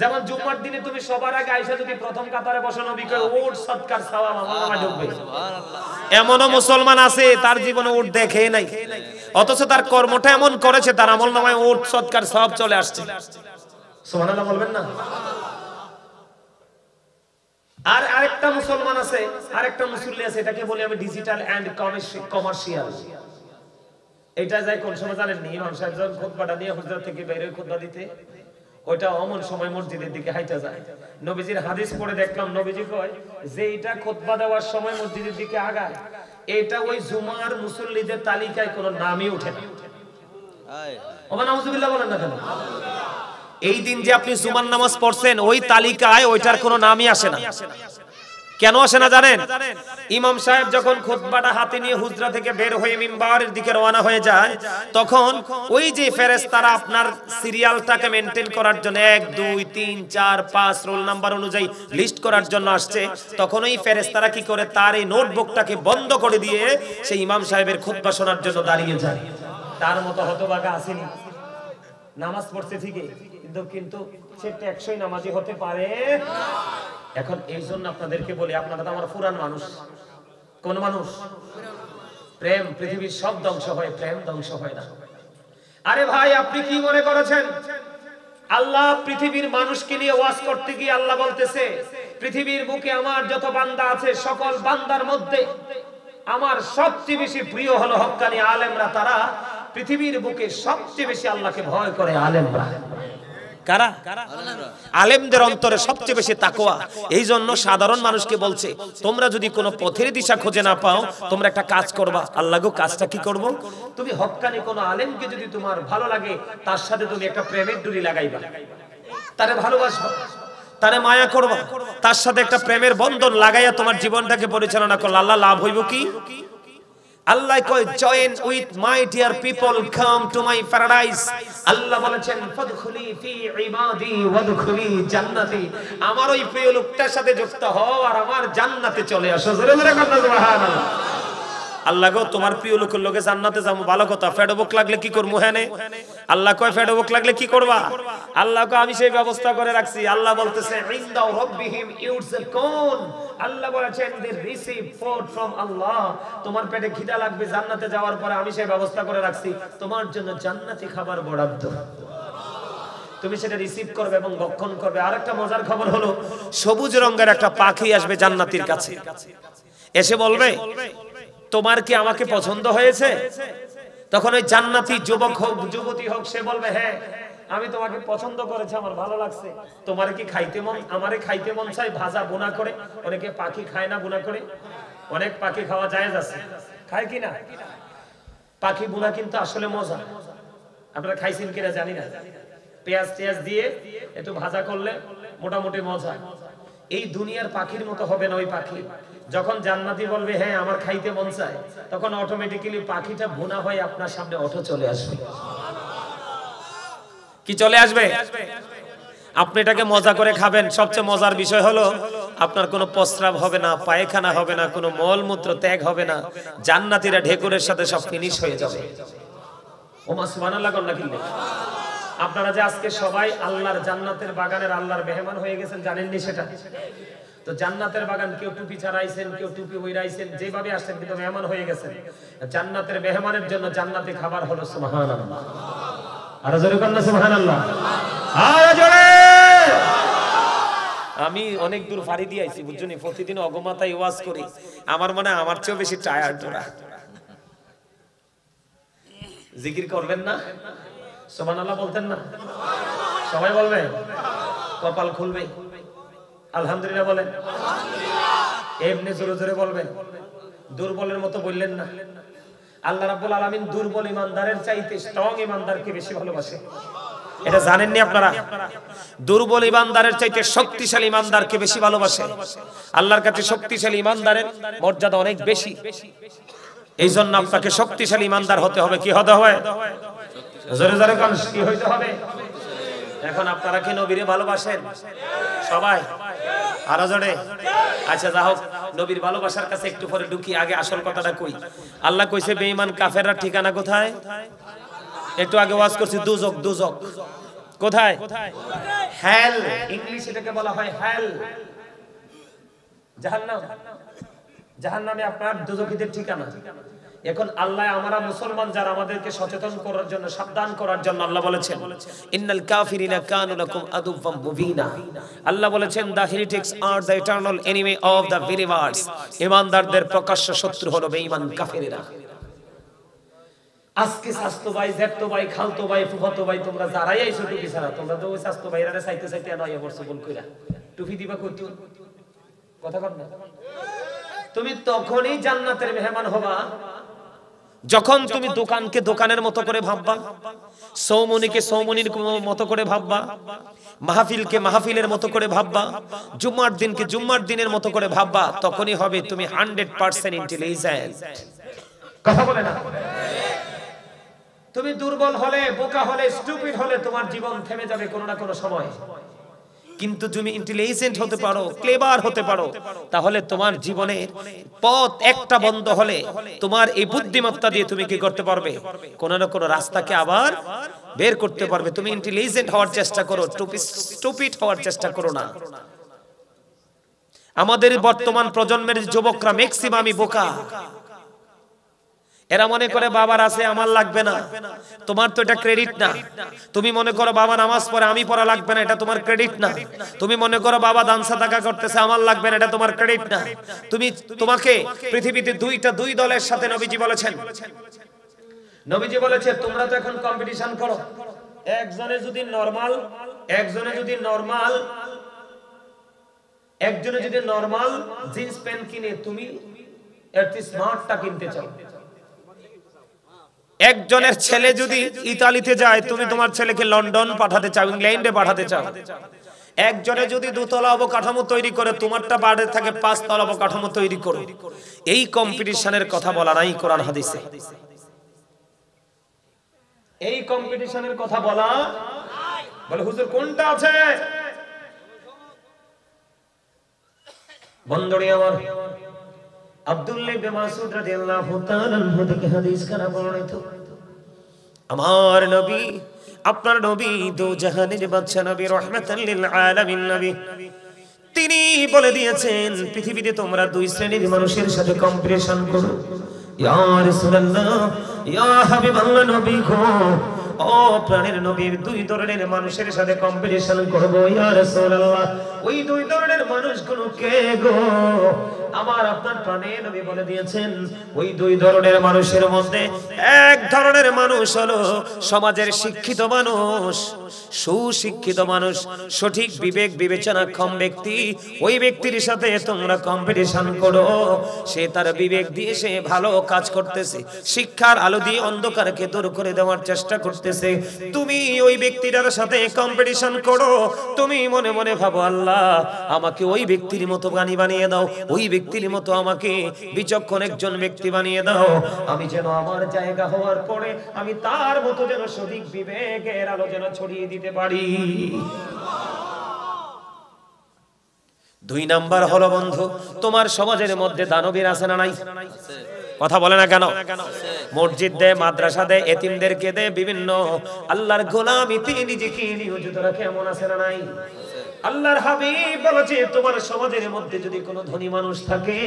যেমন জুম্মার দিনে তুমি সবার আগে আইসা যদি প্রথম কাতারে বসো, নবী কয় উট সদকার সওয়াব আমার নামে ঢুকবে। এমনও মুসলমান আছে তার জীবনে উট দেখে নাই, অথচ তার কর্মটা এমন করেছে তার আমল নামায় উট সদকার সওয়াব চলে আসছে। সুবহানাল্লাহ বলবেন না? আর আরেকটা মুসলমান আছে, আরেকটা মুসল্লি আছে, এটাকে বলি আমি ডিজিটাল এন্ড কমার্শিয়াল। এটা যায় কোন সময় জানেন নি? ইমাম সাহেব যখন খুতবাটা নিয়ে হুজরা থেকে বের হয়ে খুতবা দিতে, ওইটা অমন সময় মসজিদের দিকে হাইটা যায়। নবীজির হাদিস পড়ে দেখলাম, নবীজি কয় যে এটা খুতবা দেওয়ার সময় মসজিদের দিকে আগায়, এটা ওই জুমার মুসল্লিদের তালিকায় কোনো নামই ওঠে না। ওমা নাউজুবিল্লাহ বলেন না কেন? এই দিন যে আপনি জুমার নামাজ পড়ছেন ওই তালিকায় ওইটার কোনো নামই আসে না। কেন আসে না জানেন? ইমাম সাহেব যখন খুতবাটা হাতে নিয়ে হুজরা থেকে বের হয়ে মিম্বারের দিকে রওনা হয়ে যায়, তখন ওই যে ফেরেশতারা আপনার সিরিয়ালটাকে মেইনটেইন করার জন্য 1 2 3 4 5 রোল নাম্বার অনুযায়ী লিস্ট করার জন্য আসছে, তখন ওই ফেরেশতারা কি করে তার এই নোটবুকটাকে বন্ধ করে দিয়ে সেই ইমাম সাহেবের খুতবা শোনার জন্য দাঁড়িয়ে যায়। তার মতো হতভাগা আসেনি, নামাজ পড়ছে ঠিকই কিন্তু সে টেকসই নামাজি হতে পারে। এখন এই জন্য আপনাদেরকে বলি, আপনারা তো আমার পুরান মানুষ। কোন মানুষ? প্রেম। পৃথিবীর সব ধ্বংস হয়, প্রেম ধ্বংস হয় না। আরে ভাই, আপনি কি মনে করেছেন আল্লাহ পৃথিবীর মানুষকে নিয়ে ওয়াজ করতে গিয়ে আল্লাহ বলতেছে পৃথিবীর বুকে আমার যত বান্দা আছে সকল বান্দার মধ্যে আমার সবচেয়ে বেশি প্রিয় হলো হক্কানি আলেমরা। তারা পৃথিবীর বুকে সবচেয়ে বেশি আল্লাহকে ভয় করে আলেমরা। কারা? আলেমদের অন্তরে সবচেয়ে বেশি তাকওয়া। এই জন্য সাধারণ মানুষকে বলছে, তোমরা যদি কোনো পথের দিশা খুঁজে না পাও, তোমরা একটা কাজ করবা। আল্লাহ গো, কাজটা কি করব? তুমি হক্কানি কোনো আলেমকে যদি তোমার ভালো লাগে, তার সাথে তুমি একটা প্রেমের ডুরি লাগাইবা, তারে ভালোবাসবা, তারে মায়া করবা, তার সাথে একটা প্রেমের বন্ধন লাগাইয়া তোমার জীবনটাকে পরিচালনা করলে আল্লাহ লাভ হইব কি? আল্লাহ কয়, join with my dear people, come to my paradise. Allah বলেছেন, ফাদখুলি ফি ইবাদি ওয়াদখুলি জান্নাতি। আমার ওই প্রিয় লোকটার সাথে যুক্ত হও আর আমার জান্নাতে চলে আসো। জোরে জোরে কথা সুবহানাল্লাহ। আল্লাহ গো, তোমার প্রিয় লোকের লগে জান্নাতে যাবো, ভালো কথা। ফেডবুক লাগলে কি করবো? হ্যাঁ, আল্লাহ কয় ফেডবুক লাগলে কি করবা? আল্লাহ কয় আমি সেই ব্যবস্থা করে রাখছি। আল্লাহ বলতেছে, ইনদা রাব্বিহিম ইউরযাকুন। আল্লাহ বলেছেন, দে রিসিভ ফুড ফ্রম আল্লাহ। তোমার পেটে খিদা লাগবে জান্নাতে যাওয়ার পরে, আমি সেই ব্যবস্থা করে রাখছি, তোমার জন্য জান্নাতি খাবার বরাদ্দ। তুমি সেটা রিসিভ করবে এবং ভক্ষণ করবে। আরেকটা মজার খবর হলো, সবুজ রঙের একটা পাখি আসবে জান্নাতীর কাছে, এসে বলবে, তোমার কি আমাকে পছন্দ হয়েছে? তখন ওই জান্নাতি যুবক হোক যুবতী হোক, সে বলবে, হ্যাঁ আমি তোমাকে পছন্দ করেছি, আমার ভালো লাগছে। তোমার কি খাইতে মন? আমারে খাইতে মন চাই ভাজা বোনা করে। অনেকে পাখি খায় না বোনা করে, অনেক পাখি খাওয়া জায়েজ আছে, খায় কিনা? পাখি বোনা কিন্তু আসলে মজা। আপনারা খাইছেন কিনা জানি না। পেঁয়াজ টেয়াজ দিয়ে একটু ভাজা করলে মোটামুটি মজা। এই দুনিয়ার পাখির মতো হবে না ওই পাখি। যখন জান্নাতি বলবে হ্যাঁ আমার খাইতে মন চায়, তখন অটোমেটিক্যালি পাখিটা ভুনা হয়ে আপনার সামনে অটো চলে আসবে। কি চলে আসবে? আপনি এটাকে মজা করে খাবেন। সবচেয়ে মজার বিষয় হলো, আপনার কোনো প্রস্রাব হবে না, পায়খানা হবে না, কোনো মলমূত্র ত্যাগ হবে না। জান্নাতীরা ঢেকুরের সাথে সব ফিনিশ হয়ে যাবে। ওমা সুবহানাল্লাহ কর না কিনলে। আপনারা যে আজকে সবাই আল্লাহর জান্নাতের বাগানের আল্লাহর মেহমান হয়ে গেছেন, জানেননি সেটা? তো জান্নাতের বাগান, কেউ টুপি ছাড়াইছেন, কেউ টুপি ওইরাইছেন, যেভাবে আসছেন কিন্তু মেহমান হয়ে গেছেন। জান্নাতের মেহমানের জন্য জান্নাতি খাবার হলো সুবহানাল্লাহ। আর জোরে কর না সুবহানাল্লাহ। আর জোরে। আমি অনেক দূর ফাড়ি দিয়ে আইছি, বুঝছনি? প্রতিদিন অগমাতায় ওয়াজ করি, আমার মনে হয় আমার চেয়েও বেশি টায়ার্ড ওরা। জিকির করবেন না? সুবহানাল্লাহ বলতেন না? সবাই বলবে, কপাল খুলবে। আলহামদুলিল্লাহ বলেন। এমনি জোরে জোরে বলবেন, দুর্বলের মতো বললেন না। আল্লাহ রাব্বুল আলামিন দুর্বল ইমানদারের চাইতে স্ট্রং ইমানদারকে বেশি ভালোবাসে। এটা জানেননি আপনারা? দুর্বল ইমানদারের চাইতে শক্তিশালী ইমানদারকে বেশি ভালোবাসে। আল্লাহর কাছে শক্তিশালী ইমানদারের মর্যাদা অনেক বেশি। এই জন্য আপনাকে শক্তিশালী ইমানদার হতে হবে। কি হতে হবে? জোরে জোরে কোন কি হইতে হবে? এখন আপনারা কি নবীরে ভালোবাসেন সবাই? আরো জোরে। আচ্ছা যা হোক, নবীর ভালোবাসার কাছে একটু পরে ঢুকি, আগে আসল কথাটা কই। আল্লাহ কইছে বেঈমান কাফেররা ঠিকানা কোথায়? একটু আগে ওয়াজ করছি, দুজক। দুজক কোথায়? হেল। ইংলিশ এটাকে বলা হয় হেল, জাহান্নাম। জাহান্নামে আপনার দুজকিদের ঠিকানা। এখন আল্লাহ আমরা মুসলমান যারা, আমাদেরকে সচেতন করার জন্য, সাবধান করার জন্য আল্লাহ বলেছেন, ইন্নাল কাফিরিনা কানু লাকুম আদুওয়াম মুবিনা। আল্লাহ বলেছেন, the heretics are the eternal enemy of the believers. ঈমানদারদের প্রকাশ্য শত্রু হলো বেঈমান কাফেরেরা। আজকে স্বাস্থ্য ভাই, জেঠতো ভাই, খালতো ভাই, ফুফাতো ভাই, তোমরা যারাই আইছো টুপি ছাড়া, তোমরা তো ওই স্বাস্থ্য ভাইরা চাইতে চাইতে নয়া বর্ষ বল কইরা টুপি দিবা কইতো কথা কর না। তুমি তখনই জান্নাতের মেহমান হবা যখন তুমি দোকানকে দোকানের মতো করে ভাববা, সৌমনিকে সৌমনির মতো করে ভাববা, মাহফিলকে মাহফিলের মতো করে ভাববা, জুম্মার দিনকে জুম্মার দিনের মতো করে ভাববা, তখনই হবে তুমি 100% ইন্টেলিজেন্ট। কথা বলে না? তুমি দুর্বল হলে, বোকা হলে, স্টুপিড হলে তোমার জীবন থেমে যাবে কোনো না কোনো সময়। কিন্তু তুমি ইন্টেলিজেন্ট হতে পারো, ক্লেভার হতে পারো, তাহলে তোমার জীবনের পথ একটা বন্ধ হলে তোমার এই বুদ্ধিমত্তা দিয়ে তুমি কি করতে পারবে? কোন না কোন রাস্তাকে আবার বের করতে পারবে। তুমি ইন্টেলিজেন্ট হওয়ার চেষ্টা করো, স্টুপিড হওয়ার চেষ্টা করো না। আমাদের বর্তমান প্রজন্মের যুবকরা ম্যাক্সিমামই বোকা। এরা মনে করে বাবার আছে আমার লাগবে না, তোমার তো এটা ক্রেডিট না। তুমি মনে করো বাবা নামাজ পড়ে আমি পড়া লাগবে না, এটা তোমার ক্রেডিট না। তুমি মনে করো বাবা দান সাদাকা করতেছে আমার লাগবে না, এটা তোমার ক্রেডিট না। তোমাকে পৃথিবীতে দুই দলের সাথে নবীজি বলেছেন, নবীজি বলেছে তোমরা তো এখন কম্পিটিশন করো। একজনে যদি নরমাল জিন্স প্যান্ট কিনে তুমি এর স্মার্টটা কিনতে চাও। একজনের ছেলে যদি ইতালিতে যায় তুমি তোমার ছেলেকে লন্ডন পাঠাতে চাও, ইংল্যান্ডে পাঠাতে চাও। একজনে যদি 2 তলা অবকাঠামো তৈরি করে তোমারটা বাড়ে থাকে 5 তলা অবকাঠামো তৈরি করো। এই কম্পিটিশনের কথা বলা নাই কোরআন হাদিসে। এই কম্পিটিশনের কথা বলা বলে হুজুর কোনটা আছে? বন্ধুরে আমার, আব্দুল্লাহ ইবনে মাসউদ রাদিয়াল্লাহু তাআলা আনহু থেকে হাদিস কানা বর্ণিত, আমার নবী, আপনার নবী, দো জাহানের বাদশা নবী, রাহমাতাল লিল আলামিন নবী, তিনি বলে দিয়েছেন পৃথিবীতে তোমরা 2 শ্রেণীর মানুষের সাথে কম্পিটিশন করো। ইয়া রাসূলুল্লাহ, ইয়া হাবিবাল্লাহ, নবী গো, ও প্রাণের নবী, 2 ধরনের মানুষের সাথে কম্পিটিশন করব ইয়া রাসূলুল্লাহ। ওই 2 ধরনের মানুষগুলো কে গো? আমার আপনার প্রাণের নবী বলে দিয়েছেন ওই 2 ধরনের মানুষের মধ্যে এক ধরনের মানুষ হলো সমাজের শিক্ষিত মানুষ, সুশিক্ষিত মানুষ, সঠিক বিবেক বিবেচনাক্ষম ব্যক্তি। ওই ব্যক্তির সাথে তোমরা কম্পিটিশন করো। সে তার বিবেক দিয়ে সে ভালো কাজ করতেছে, শিক্ষার আলো দিয়ে অন্ধকারকে দূর করে দেওয়ার চেষ্টা করতেছে। তুমি ওই ব্যক্তিটার সাথে কম্পিটিশন করো। তুমি মনে মনে ভাবো আল্লাহ আমাকে ওই ব্যক্তির মতো জ্ঞানী বানিয়ে দাও, ওই ব্যক্তির মতো আমাকে বিচক্ষণ একজন ব্যক্তি বানিয়ে দাও, আমি যেন আমার জায়গা হওয়ার পরে আমি তার মতো যেন সঠিক বিবেকের আলো যেন ছড়িয়ে দিতে পারি। 2 নাম্বার হলো বন্ধু, তোমার সমাজের মধ্যে দানবীর আছে না নাই? কথা বলে না কেন? মসজিদ দে, মাদ্রাসা দে, এতিমদেরকে দে, বিভিন্ন আল্লাহর গোলামিতে নিজেকে নিয়োজিত রাখে, এমন আছে না নাই? আল্লাহর হাবিব বলেছে তোমার সমাজের মধ্যে যদি কোনো ধনী মানুষ থাকে,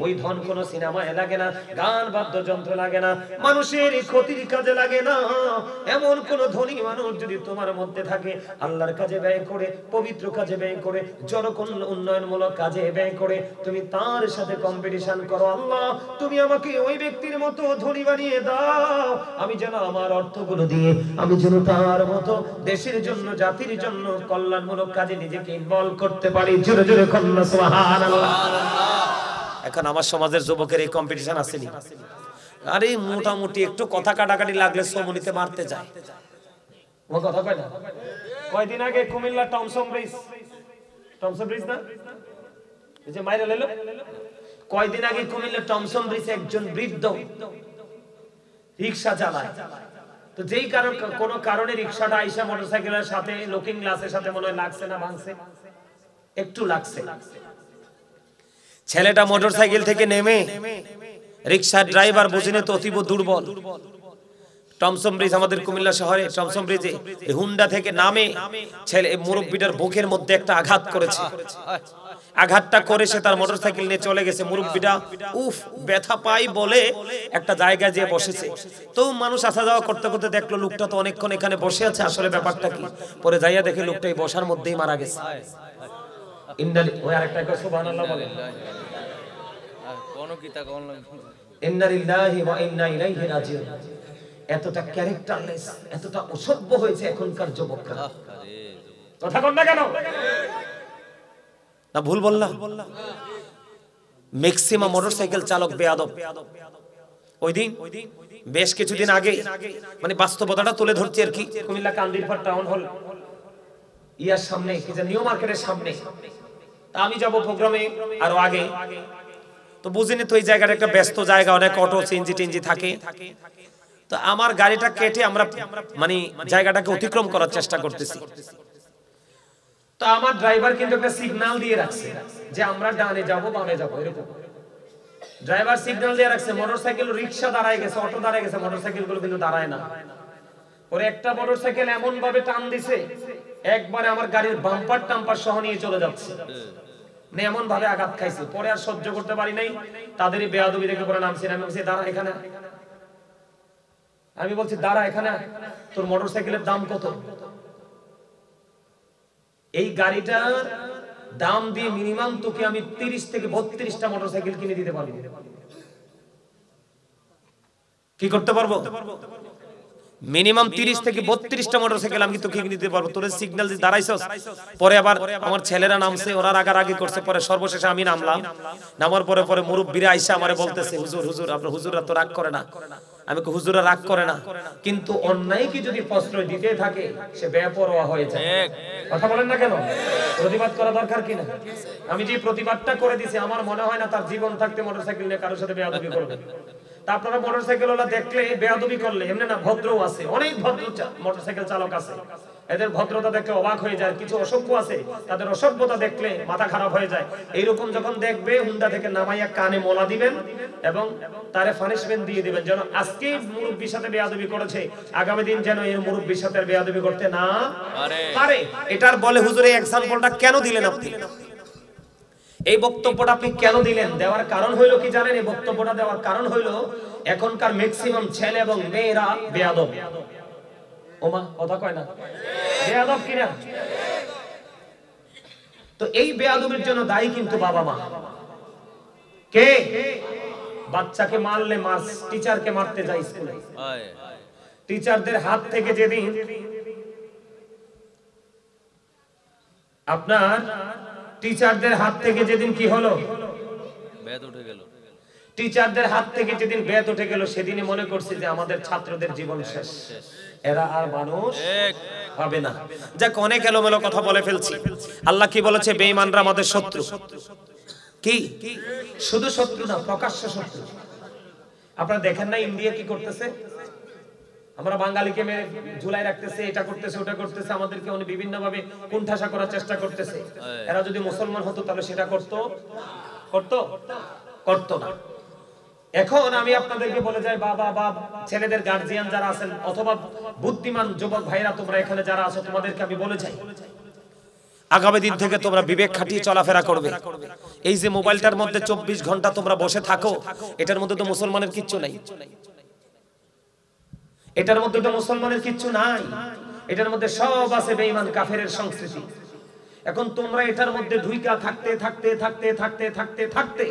ওই ধন কোনো সিনেমায় লাগে না, গান বাদ্যযন্ত্র লাগে না, মানুষের ক্ষতির কাজে লাগে না, এমন কোন ধনী মানুষ যদি তোমার মধ্যে থাকে, আল্লাহর কাজে ব্যয় করে, পবিত্র কাজে ব্যয় করে, জনকল্যাণ উন্নয়নমূলক কাজে ব্যয় করে, তুমি তার সাথে কম্পিটিশন করো। আল্লাহ তুমি আমাকে ওই ব্যক্তির মতো ধনী বানিয়ে দাও, আমি যেন আমার অর্থগুলো দিয়ে আমি যেন তার মতো দেশের জন্য, জাতির জন্য কল্যাণমূলক কাজে নিজেকে ইনভলভ করতে পারি। জোরে জোরে কন্যা সুবহানাল্লাহ। এখন আমার সমাজের যুবকের এই কম্পিটিশন আসেনি? আরে মোটামুটি একটু কথা কাটাকাটি লাগলে সমনিতে মারতে যায়। ও কথা কয় না? কয়দিন আগে কুমিল্লা টমসন ব্রিজ না, এই যে মাইরা লইলো, কয়দিন আগে কুমিল্লা টমসন ব্রিজে একজন বৃদ্ধ রিকশা চালায়। তো যেই কোন কারণে রিকশাটা আইসা মোটরসাইকেলের সাথে লুকিং গ্লাসের সাথে মনে হয় লাগছে না, ভাঙছে, একটু লাগছে। ছেলেটা মোটরসাইকেল থেকে নেমে, রিকশার ড্রাইভার বুঝিনে তো অতীব দুর্বল, টমসন ব্রিজ আমাদের কুমিল্লা শহরে টমসন ব্রিজে হুন্ডা থেকে নামে ছেলে মুরব্বিটার বুকের মধ্যে একটা আঘাত করেছে। আঘাতটা করে সে তার মোটরসাইকেল নিয়ে চলে গেছে। মুরব্বিটা উফ ব্যথা পাই বলে একটা জায়গায় যেয়ে বসেছে। তো মানুষ আসা যাওয়া করতে করতে দেখলো লোকটা তো অনেকক্ষণ এখানে বসে আছে, আসলে ব্যাপারটা কি? পরে যাইয়া দেখে লোকটা এই বসার মধ্যেই মারা গেছে। ওই আরেকটা কয় সুবহানাল্লাহ বলে, ইন্না লিল্লাহি ওয়া ইন্না ইলাইহি রাজিউন। এতটা ক্যারেক্টারলেস, এতটা অসভ্য হয়েছে এখনকার যুবকরা। কথা কন না কেন? না ভুল বললাম? ম্যাক্সিমাম মোটরসাইকেল চালক বেয়াদব। ওই দিন বেশ কিছুদিন আগে মানে বাস্তবতাটা তুলে ধরছি আর কি, কুমিল্লা কান্দিরপাড় টাউন হল ইয়ার সামনে কি যে নিউ মার্কেটের সামনে, তা আমি যাব প্রোগ্রামে আরো আগে, তো বুঝিনি তো এই জায়গাটা একটা ব্যস্ত জায়গা, অনেক অটো সিএনজি টিএনজি থাকে, তো আমার গাড়িটা কেটে আমরা মানে জায়গাটাকে অতিক্রম করার চেষ্টা করতেছি। তো আমার ড্রাইভার কিন্তু একটা সিগন্যাল দিয়ে রাখছে যে আমরা ডানে যাব বামে যাব, এরকম ড্রাইভার সিগন্যাল দিয়ে রাখছে। মোটরসাইকেল রিকশা দাঁড়ায় গেছে, অটো দাঁড়ায় গেছে, মোটরসাইকেল গুলো কিন্তু দাঁড়ায় না। পরে একটা মোটরসাইকেল এমন ভাবে টান দিছে একবারে আমার গাড়ির বাম্পার টাম্পার সহ নিয়ে চলে যাচ্ছে, মানে এমন ভাবে আঘাত খাইছে। পরে আর সহ্য করতে পারি নাই, তাদেরই বেয়াদবি দেখে পরে নামছি, আমি বলছি দাঁড়া এখানে, আমি বলছি দাঁড়া এখানে, তোর মোটরসাইকেলের দাম কত? এই গাড়িটার দাম দিয়ে মিনিমাম তোকে আমি 30 থেকে 32টা মোটরসাইকেল কিনে দিতে পারবো। কি করতে পারবো? মিনিমাম 30 থেকে 32টা মোটরসাইকেল আমি তোকে কিনে দিতে পারবো। তোর সিগন্যাল দিয়ে দাঁড়াইছস। পরে আবার আমার ছেলেরা নামছে, ওরা রাগারাগি করছে, পরে সর্বশেষে আমি নামলাম। নামার পরে পরে মুরব্বিরা আইসা আমারে বলতেছে, হুজুর হুজুর আপনার হুজুররা তো রাগ করে না। আমি কই হুজুররা রাগ করে না, কিন্তু অন্যায় কি যদি প্রশ্রয় দিতে থাকে সে বেপরোয়া হয়ে যায়। কথা বলেন না কেন? প্রতিবাদ করা দরকার কিনা? আমি যে প্রতিবাদটা করে দিছি আমার মনে হয় না তার জীবন থাকতে মোটরসাইকেল নিয়ে কারোর সাথে বেয়াদবি করবে। তা আপনারা মোটরসাইকেলওয়ালা দেখলে বেয়াদবি করলে এমনি না, ভদ্রও আছে, অনেক ভদ্র মোটরসাইকেল চালক আছে, এদের ভদ্রতা দেখলে অবাক হয়ে যায়। কিছু অসভ্য আছে, তাদের অসভ্যতা দেখলে মাথা খারাপ হয়ে যায়। এইরকম যখন দেখবে হুন্ডা থেকে নামাইয়া কানে মোলা দিবেন এবং তারে পানিশমেন্ট দিয়ে দিবেন, যেন আজকে মুরব্বির সাথে বেয়াদবি করেছে, আগামী দিন যেন এর মুরব্বির সাথে বেয়াদবি করতে না পারে। এটার বলে হুজুর এই এক্সাম্পলটা কেন দিলেন আপনি? এই বক্তব্যটা আপনি কেন দিলেন? দেওয়ার কারণ হইলো কি জানেন? এই বক্তব্যটা দেওয়ার কারণ হইলো এখনকার ম্যাক্সিমাম ছেলে এবং মেয়েরা বেয়াদব। ওমা কথা কয় না, বেয়াদব কিনা? তো এই বেয়াদবের জন্য দায়ী কিন্তু বাবা মা। কে? বাচ্চাকে মারলে মাস, টিচারকে মারতে যায় স্কুলে, টিচারদের হাত থেকে যেদিন আপনার টিচারদের হাত থেকে যেদিন কি হলো, বেদ উঠে গেল, টিচারদের হাত থেকে যেদিন বেদ উঠে গেল, সেদিনই মনে করছি যে আমাদের ছাত্রদের জীবন শেষ, এরা আর মানুষ হবে না। যাক, অনেক এলোমেলো কথা বলে ফেলছি। আল্লাহ কি বলেছে? বেঈমানরা আমাদের শত্রু। কি শুধু শত্রু না, প্রকাশ্য শত্রু। আপনারা দেখেন না ইন্ডিয়া কি করতেছে? আমরা বাঙালিকে মেরে ঝুলাই রাখতেছে, এটা করতেছে ওটা করতেছে, আমাদেরকে উনি বিভিন্ন ভাবে কুণ্ঠাসা করার চেষ্টা করতেছে। এরা যদি মুসলমান হতো তাহলে সেটা করতো না। এখন আমি আপনাদেরকে বলে যাই, বাবা ছেলেদের গার্জিয়ান যারা আছেন অথবা বুদ্ধিমান যুবক ভাইরা তোমরা এখানে যারা আছো, তোমাদেরকে আমি বলে যাই, আগামী দিন থেকে তোমরা বিবেক খাটিয়ে চলাফেরা করবে। এই যে মোবাইলটার মধ্যে 24 ঘন্টা তোমরা বসে থাকো, এটার মধ্যে তো মুসলমানের কিচ্ছু নাই, এটার মধ্যে তো মুসলমানের কিচ্ছু নাই, এটার মধ্যে সব আছে বেঈমান কাফেরের সংস্কৃতি। এখন তোমরা এটার মধ্যে ঢুইকা থাকতে থাকতে থাকতে থাকতে থাকতে থাকতে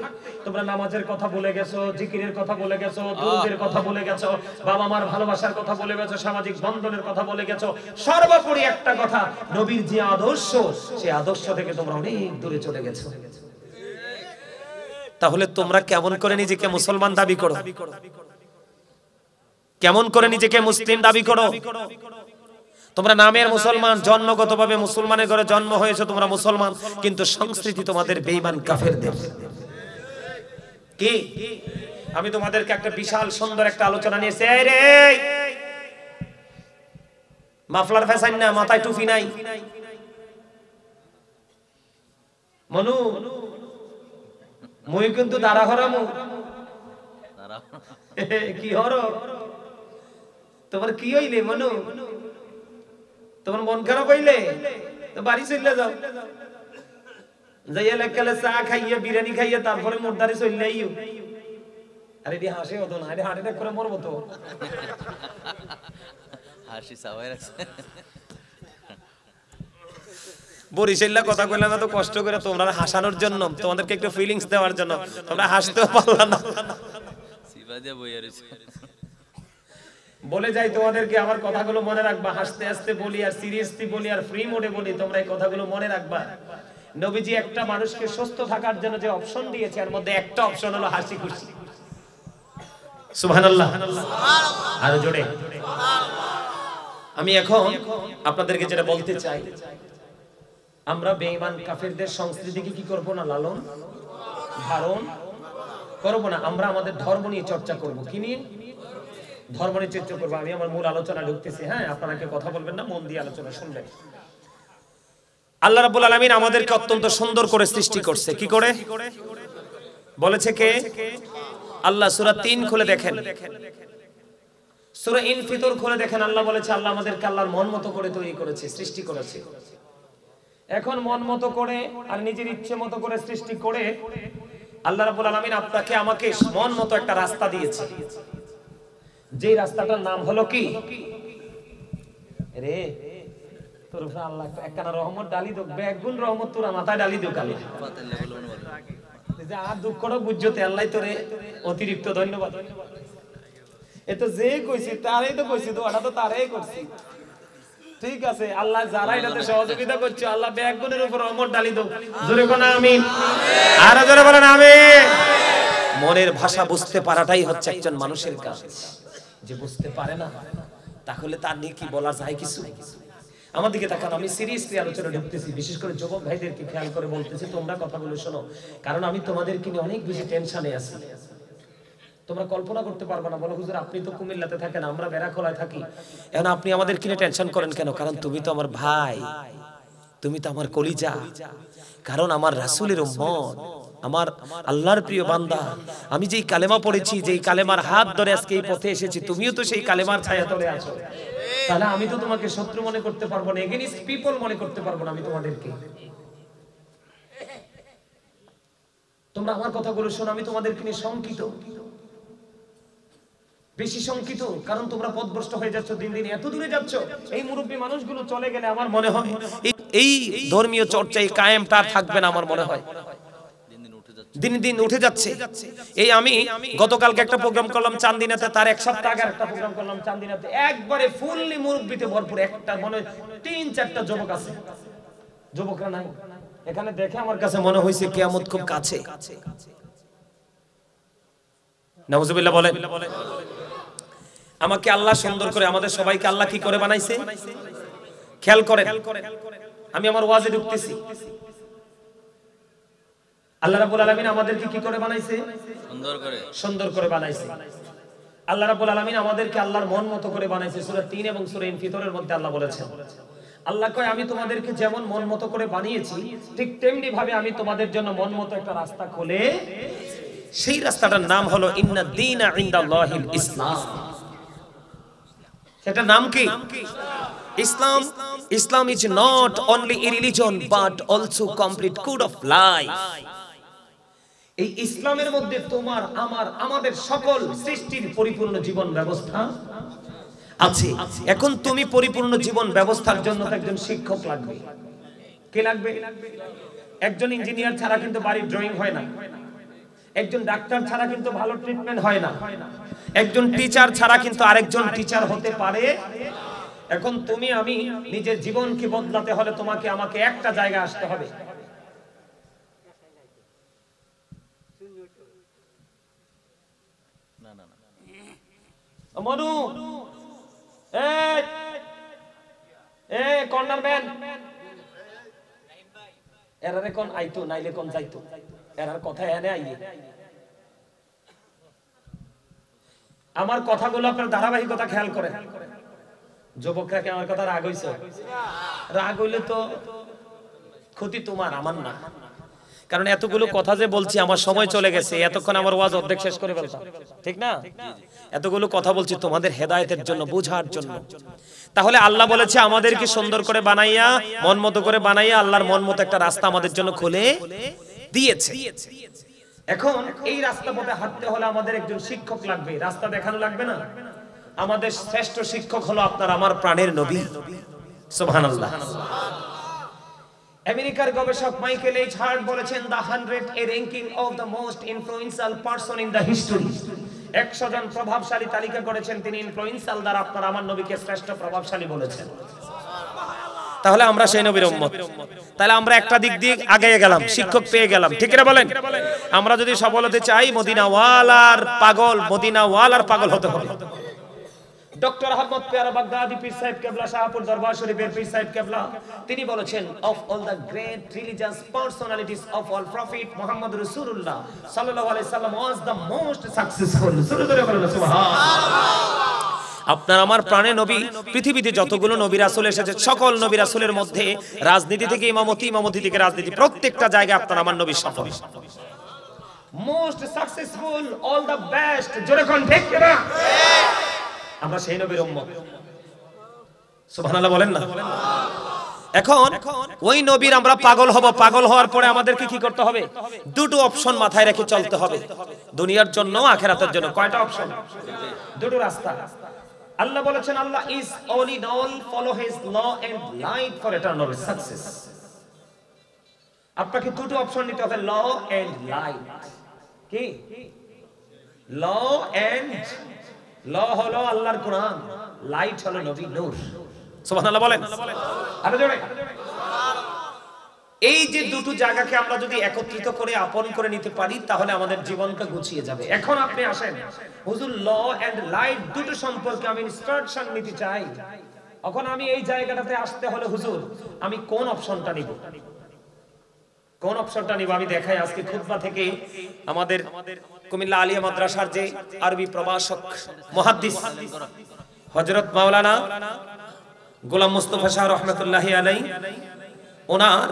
তোমরা নামাজের কথা বলে গেছো, জিকিরের কথা বলে গেছো, দুরূদের কথা বলে গেছো, বাবা মার ভালোবাসার কথা বলে গেছো, সামাজিক বন্ধনের কথা বলে গেছো। সর্বোপরি একটা কথা, নবীর যে আদর্শ, সেই আদর্শ থেকে তোমরা অনেক দূরে চলে গেছো। তাহলে তোমরা কেমন করে নিজেকে মুসলমান দাবি করো? কেমন করে নিজেকে মুসলিম দাবি করো? তোমরা নামের মুসলমান, জন্মগতভাবে মুসলমানের ঘরে জন্ম হয়েছে, তোমরা মুসলমান, কিন্তু সংস্কৃতি তোমাদের বেঈমান কাফেরদের। কি আমি তোমাদেরকে একটা বিশাল সুন্দর একটা আলোচনা নিয়েছি। এই রে, মাফলার ফ্যাশন না, মাথায় টুপি নাই। মনু মই কিন্তু দাঁড়া হরামু, কি হর তোমার কি হইলে? মনু তোমার মন খারাপ হইলে তো বাড়ি চলে যাও, যাইয়া লেখালে চা খাইয়ে বিরিয়ানি খাইয়ে তারপরে মোরদারে চলে আইও। আরে দি হাসে হতো না, আরে হার্ট অ্যাটাক করে মরবো তো। হাসি সাবাই রাখছে। বরিশাল্লা কথা কইলাম না তো কষ্ট করে তোমরা হাসানোর জন্য, তোমাদেরকে একটু ফিলিংস দেওয়ার জন্য। তোমরা হাসতেও পারলা না। সিবা দিয়া বইয়া রইছে। বলে যাই তোমাদেরকে, আমার কথাগুলো মনে রাখবা। হাসতে হাসতে বলি আর সিরিয়াসলি বলি আর ফ্রি মোডে বলি, তোমরা এই কথাগুলো মনে রাখবা। নবীজি একটা মানুষকে সুস্থ থাকার জন্য যে অপশন দিয়েছে, এর মধ্যে একটা অপশন হলো হাসি খুশি। সুবহানাল্লাহ, আরো জোরে। আমি এখন আপনাদেরকে যেটা বলতে চাই, আমরা বেঈমান কাফেরদের সংস্কৃতিকে কি করব না, লালন ধারণ করব না। আমরা আমাদের ধর্ম নিয়ে চর্চা করব। কি নিয়ে? ধর্ম নিয়ে চর্চা করব। আমি আমার মূল আলোচনা ঢুকতেছি। হ্যাঁ, আপনারা কেউ কথা বলবেন না, মন দিয়ে আলোচনা শুনবেন। আল্লাহ রাব্বুল আলামিন আমাদেরকে অত্যন্ত সুন্দর করে সৃষ্টি করছে। কি করে বলেছে কে? আল্লাহ। সূরা 3 খুলে দেখেন, সূরা ইনফিতর খুলে দেখেন। আল্লাহ বলেছে আল্লাহ আমাদেরকে আল্লাহর মন মতো করে তৈরি করেছে, সৃষ্টি করেছে। এখন মন মতো করে আর নিজের ইচ্ছে মতো করে সৃষ্টি করে আল্লাহ রাব্বুল আলামিন আপনাকে আমাকে মন মতো একটা রাস্তা দিয়েছে। যে রাস্তাটার নাম হলো কি রে? তোর উপরে আল্লাহ একখানা রহমত ডালি দো, বেগুন রহমত তোর মাথায় ডালি দো কালে। আর দুঃখটা বুঝতে আল্লাহ তোরে অতিরিক্ত ধন্যবাদ। এ তো যে কইছি তারই তো কইছি, তো ওটা তো তারাই করছি। ঠিক আছে, আল্লাহ যারা এটাতে সহযোগিতা করছে আল্লাহ বেগুনের উপর রহমত ডালি দো। জোরে কোন আমিন, আর জোরে বলেন আমিন। মনের ভাষা বুঝতে পারাটাই হচ্ছে একজন মানুষের কাজ। যে বুঝতে পারে না তাহলে তার নিয়ে কি বলা যায় কিছু? আমার দিকে তাকান, আমি সিরিয়াসলি আলোচনা ঢুকতেছি। বিশেষ করে যুবক ভাইদেরকে খেয়াল করে বলতেছি, তোমরা কথাগুলো শোনো, কারণ আমি তোমাদেরকে নিয়ে অনেক বেশি টেনশনে আছি। তোমরা কল্পনা করতে পারবে না। বলো হুজুর আপনি তো কুমিল্লাতে থাকেন, আমরা বেড়াখোলায় থাকি, এখন আপনি আমাদের কিনে টেনশন করেন কেন? কারণ তুমি তো আমার ভাই, তুমি তো আমার কলিজা, কারণ আমার রাসূলের উম্মত, আমার আল্লাহর প্রিয় বান্দা। আমি যেই কালেমা পড়েছি, যেই কালেমার হাত ধরে আজকে এই পথে এসেছি, তুমিও তো সেই কালেমার ছায়া তলে আছো। তাহলে আমি তো তোমাকে শত্রু মনে করতে পারবো না, এগেইনস্ট পিপল মনে করতে পারবো না আমি তোমাদেরকে। তোমরা আমার কথাগুলো শোনো, আমি তোমাদেরকে নিয়ে শঙ্কিত, বেশি শঙ্কিত, কারণ তোমরা পথভ্রষ্ট হয়ে যাচ্ছ, দিন দিন এত দূরে যাচ্ছ। এই মুরব্বী মানুষগুলো চলে গেলে আমার মনে হয় এই ধর্মীয় চর্চায় কায়েমটা থাকবে না। আমার মনে হয় দিন দিন উঠে যাচ্ছে। এই আমি গতকালকে একটা প্রোগ্রাম করলাম চান্দিনাতে, তার এক সপ্তাহ আগে একটা প্রোগ্রাম করলাম চান্দিনাতে, একবারে ফুললি মুরব্বিতে ভরপুর। একটা মনে 3-4টা যুবক আছে, যুবকরা নাই এখানে। দেখে আমার কাছে মনে হয়েছে কিয়ামত খুব কাছে। নাউজুবিল্লাহ বলেন। আমাকে আল্লাহ সুন্দর করে, আমাদের সবাইকে আল্লাহ কি করে বানাইছে খেয়াল করেন। আমি আমার ওয়াজে ঢুকতেছি, আল্লাহ রাব্বুল আলামিন আমাদেরকে কি করে বানাইছে? সুন্দর করে বানাইছে। আল্লাহ রাব্বুল আলামিন আমাদেরকে আল্লাহর মন মতো করে বানাইছে। সূরা 3 এবং সূরা ইনফিতরের মধ্যে আল্লাহ বলেছেন, আল্লাহ কয় আমি তোমাদেরকে যেমন মন মতো করে বানিয়েছি, ঠিক তেমনি ভাবে আমি তোমাদের জন্য মন মতো একটা রাস্তা খুলে, সেই রাস্তাটার নাম হলো ইন্না দীনা ইনদাল্লাহিল ইসলাম। সেটা নাম কি? ইসলাম। ইসলাম is not only a religion but also complete code of life. এই ইসলামের মধ্যে তোমার আমার আমাদের সকল সৃষ্টির পরিপূর্ণ জীবন ব্যবস্থা আছে। এখন তুমি পরিপূর্ণ জীবন ব্যবস্থার জন্য একজন শিক্ষক লাগবে। কে লাগবে? একজন ইঞ্জিনিয়ার ছাড়া কিন্তু বাড়ির ড্রয়িং হয় না, একজন ডাক্তার ছাড়া কিন্তু ভালো ট্রিটমেন্ট হয় না, একজন টিচার ছাড়া কিন্তু আরেকজন টিচার হতে পারে। এখন তুমি আমি নিজের জীবনকে বদলাতে হলে তোমাকে আমাকে একটা জায়গায় আসতে হবে। মনু কর্নার ম্যান, এরারে কোন আইতো নাইলে কোন যাইতো, এরার কথা এনে আইয়ে। আমার কথাগুলো আপনার ধারাবাহিকতা খেয়াল করেন। যুবকরা কি আমার কথা রাগ হইছে? রাগ হইলে তো ক্ষতি তোমার, আমার না। কারণ এতগুলো কথা যে বলছি আমার সময় চলে গেছে, এতক্ষণ আমার ওয়াজ অর্ধেক শেষ করে ফেলতাম, ঠিক না? এতগুলো কথা বলছি তোমাদের হেদায়েতের জন্য, বোঝার জন্য। তাহলে আল্লাহ বলেছে আমাদেরকে সুন্দর করে বানাইয়া, মন মতো করে বানাইয়া, আল্লাহর মন মতো একটা রাস্তা আমাদের জন্য খুলে দিয়েছে। এখন এই রাস্তা পথে হাঁটতে হলে আমাদের একজন শিক্ষক লাগবে, রাস্তা দেখানো লাগবে না? আমাদের শ্রেষ্ঠ শিক্ষক হলো আপনার আমার প্রাণের নবী। সুবহানাল্লাহ। আমেরিকার গবেষক মাইকেল এইচ হার্ট বলেছেন, the 100 A ranking of the most influential person in the history. 100 জন প্রভাবশালী তালিকা করেছেন তিনি, ইনফ্লুয়েন্সিয়াল দ্বারা আপনার আমার নবীকে শ্রেষ্ঠ প্রভাবশালী বলেছেন। তাহলে আমরা সেই নবীর উম্মত। তাহলে আমরা একটা দিক দিয়ে আগে গেলাম, শিক্ষক পেয়ে গেলাম, ঠিক না বলেন? আমরা যদি সফল হতে চাই মদিনাওয়ালার পাগল হতে হবে। ডক্টর আহমদ পেয়ারা বাগদাদি পীর সাহেব কেবলা শাহপুর দরবার শরীফের পীর সাহেব কেবলা তিনি বলেছেন, of all the great religious personalities of all prophet Muhammad রাসূলুল্লাহ সাল্লাল্লাহু আলাইহি সাল্লাম ওয়াজ দ্য মোস্ট সাকসেসফুল। সুবহানাল্লাহ। আপনার আমার প্রাণে নবী, পৃথিবীতে যতগুলো নবী রাসূল এসেছে সকল নবী রাসূলের মধ্যে রাজনীতি থেকে ইমামতি থেকে রাজনীতি, প্রত্যেকটা জায়গায় আপনার আমার নবী সফল, most successful, all the best. জোরে কোন ঠিক না? আমরা সেই নবীর উম্মত। সুবহানাল্লাহ বলেন না? এখন ওই নবীর আমরা পাগল হব। পাগল হওয়ার পরে আমাদেরকে কি করতে হবে? দুটো অপশন মাথায় রেখে চলতে হবে, দুনিয়ার জন্য আখিরাতের জন্য। কয়টা অপশন? দুটো রাস্তা। আল্লাহ বলেছেন, Allah is all in all, follow his law and light for eternal success. আপনাকে দুটো অপশন নিতে হবে, ল এন্ড লাইট। কি ল এন্ড? ল হলো আল্লাহর কোরআন, লাইট হলো নবী নূর। সুবহানাল্লাহ বলেন আরো জোরে। এই যে দুটো জায়গাকে আমরা যদি একত্রিত করে আপন করে নিতে পারি তাহলে আমাদের জীবনটা গুছিয়ে যাবে। এখন আপনি আসেন, হুজুর ল এন্ড লাইট দুটো সম্পর্কে আমি ইনস্ট্রাকশন নিতে চাই। এখন আমি এই জায়গাটাতে আসতে হলে হুজুর আমি কোন অপশনটা নিব? কোন অপশনটা নিব? আমি দেখাই আজকে খুতবা থেকে আমাদের কুমিল্লা আলিয়া মাদ্রাসার যে আরবি প্রভাষক মুহাদ্দিস হযরত মাওলানা গোলাম মুস্তাফা শাহ রহমাতুল্লাহি আলাইহি, ওনার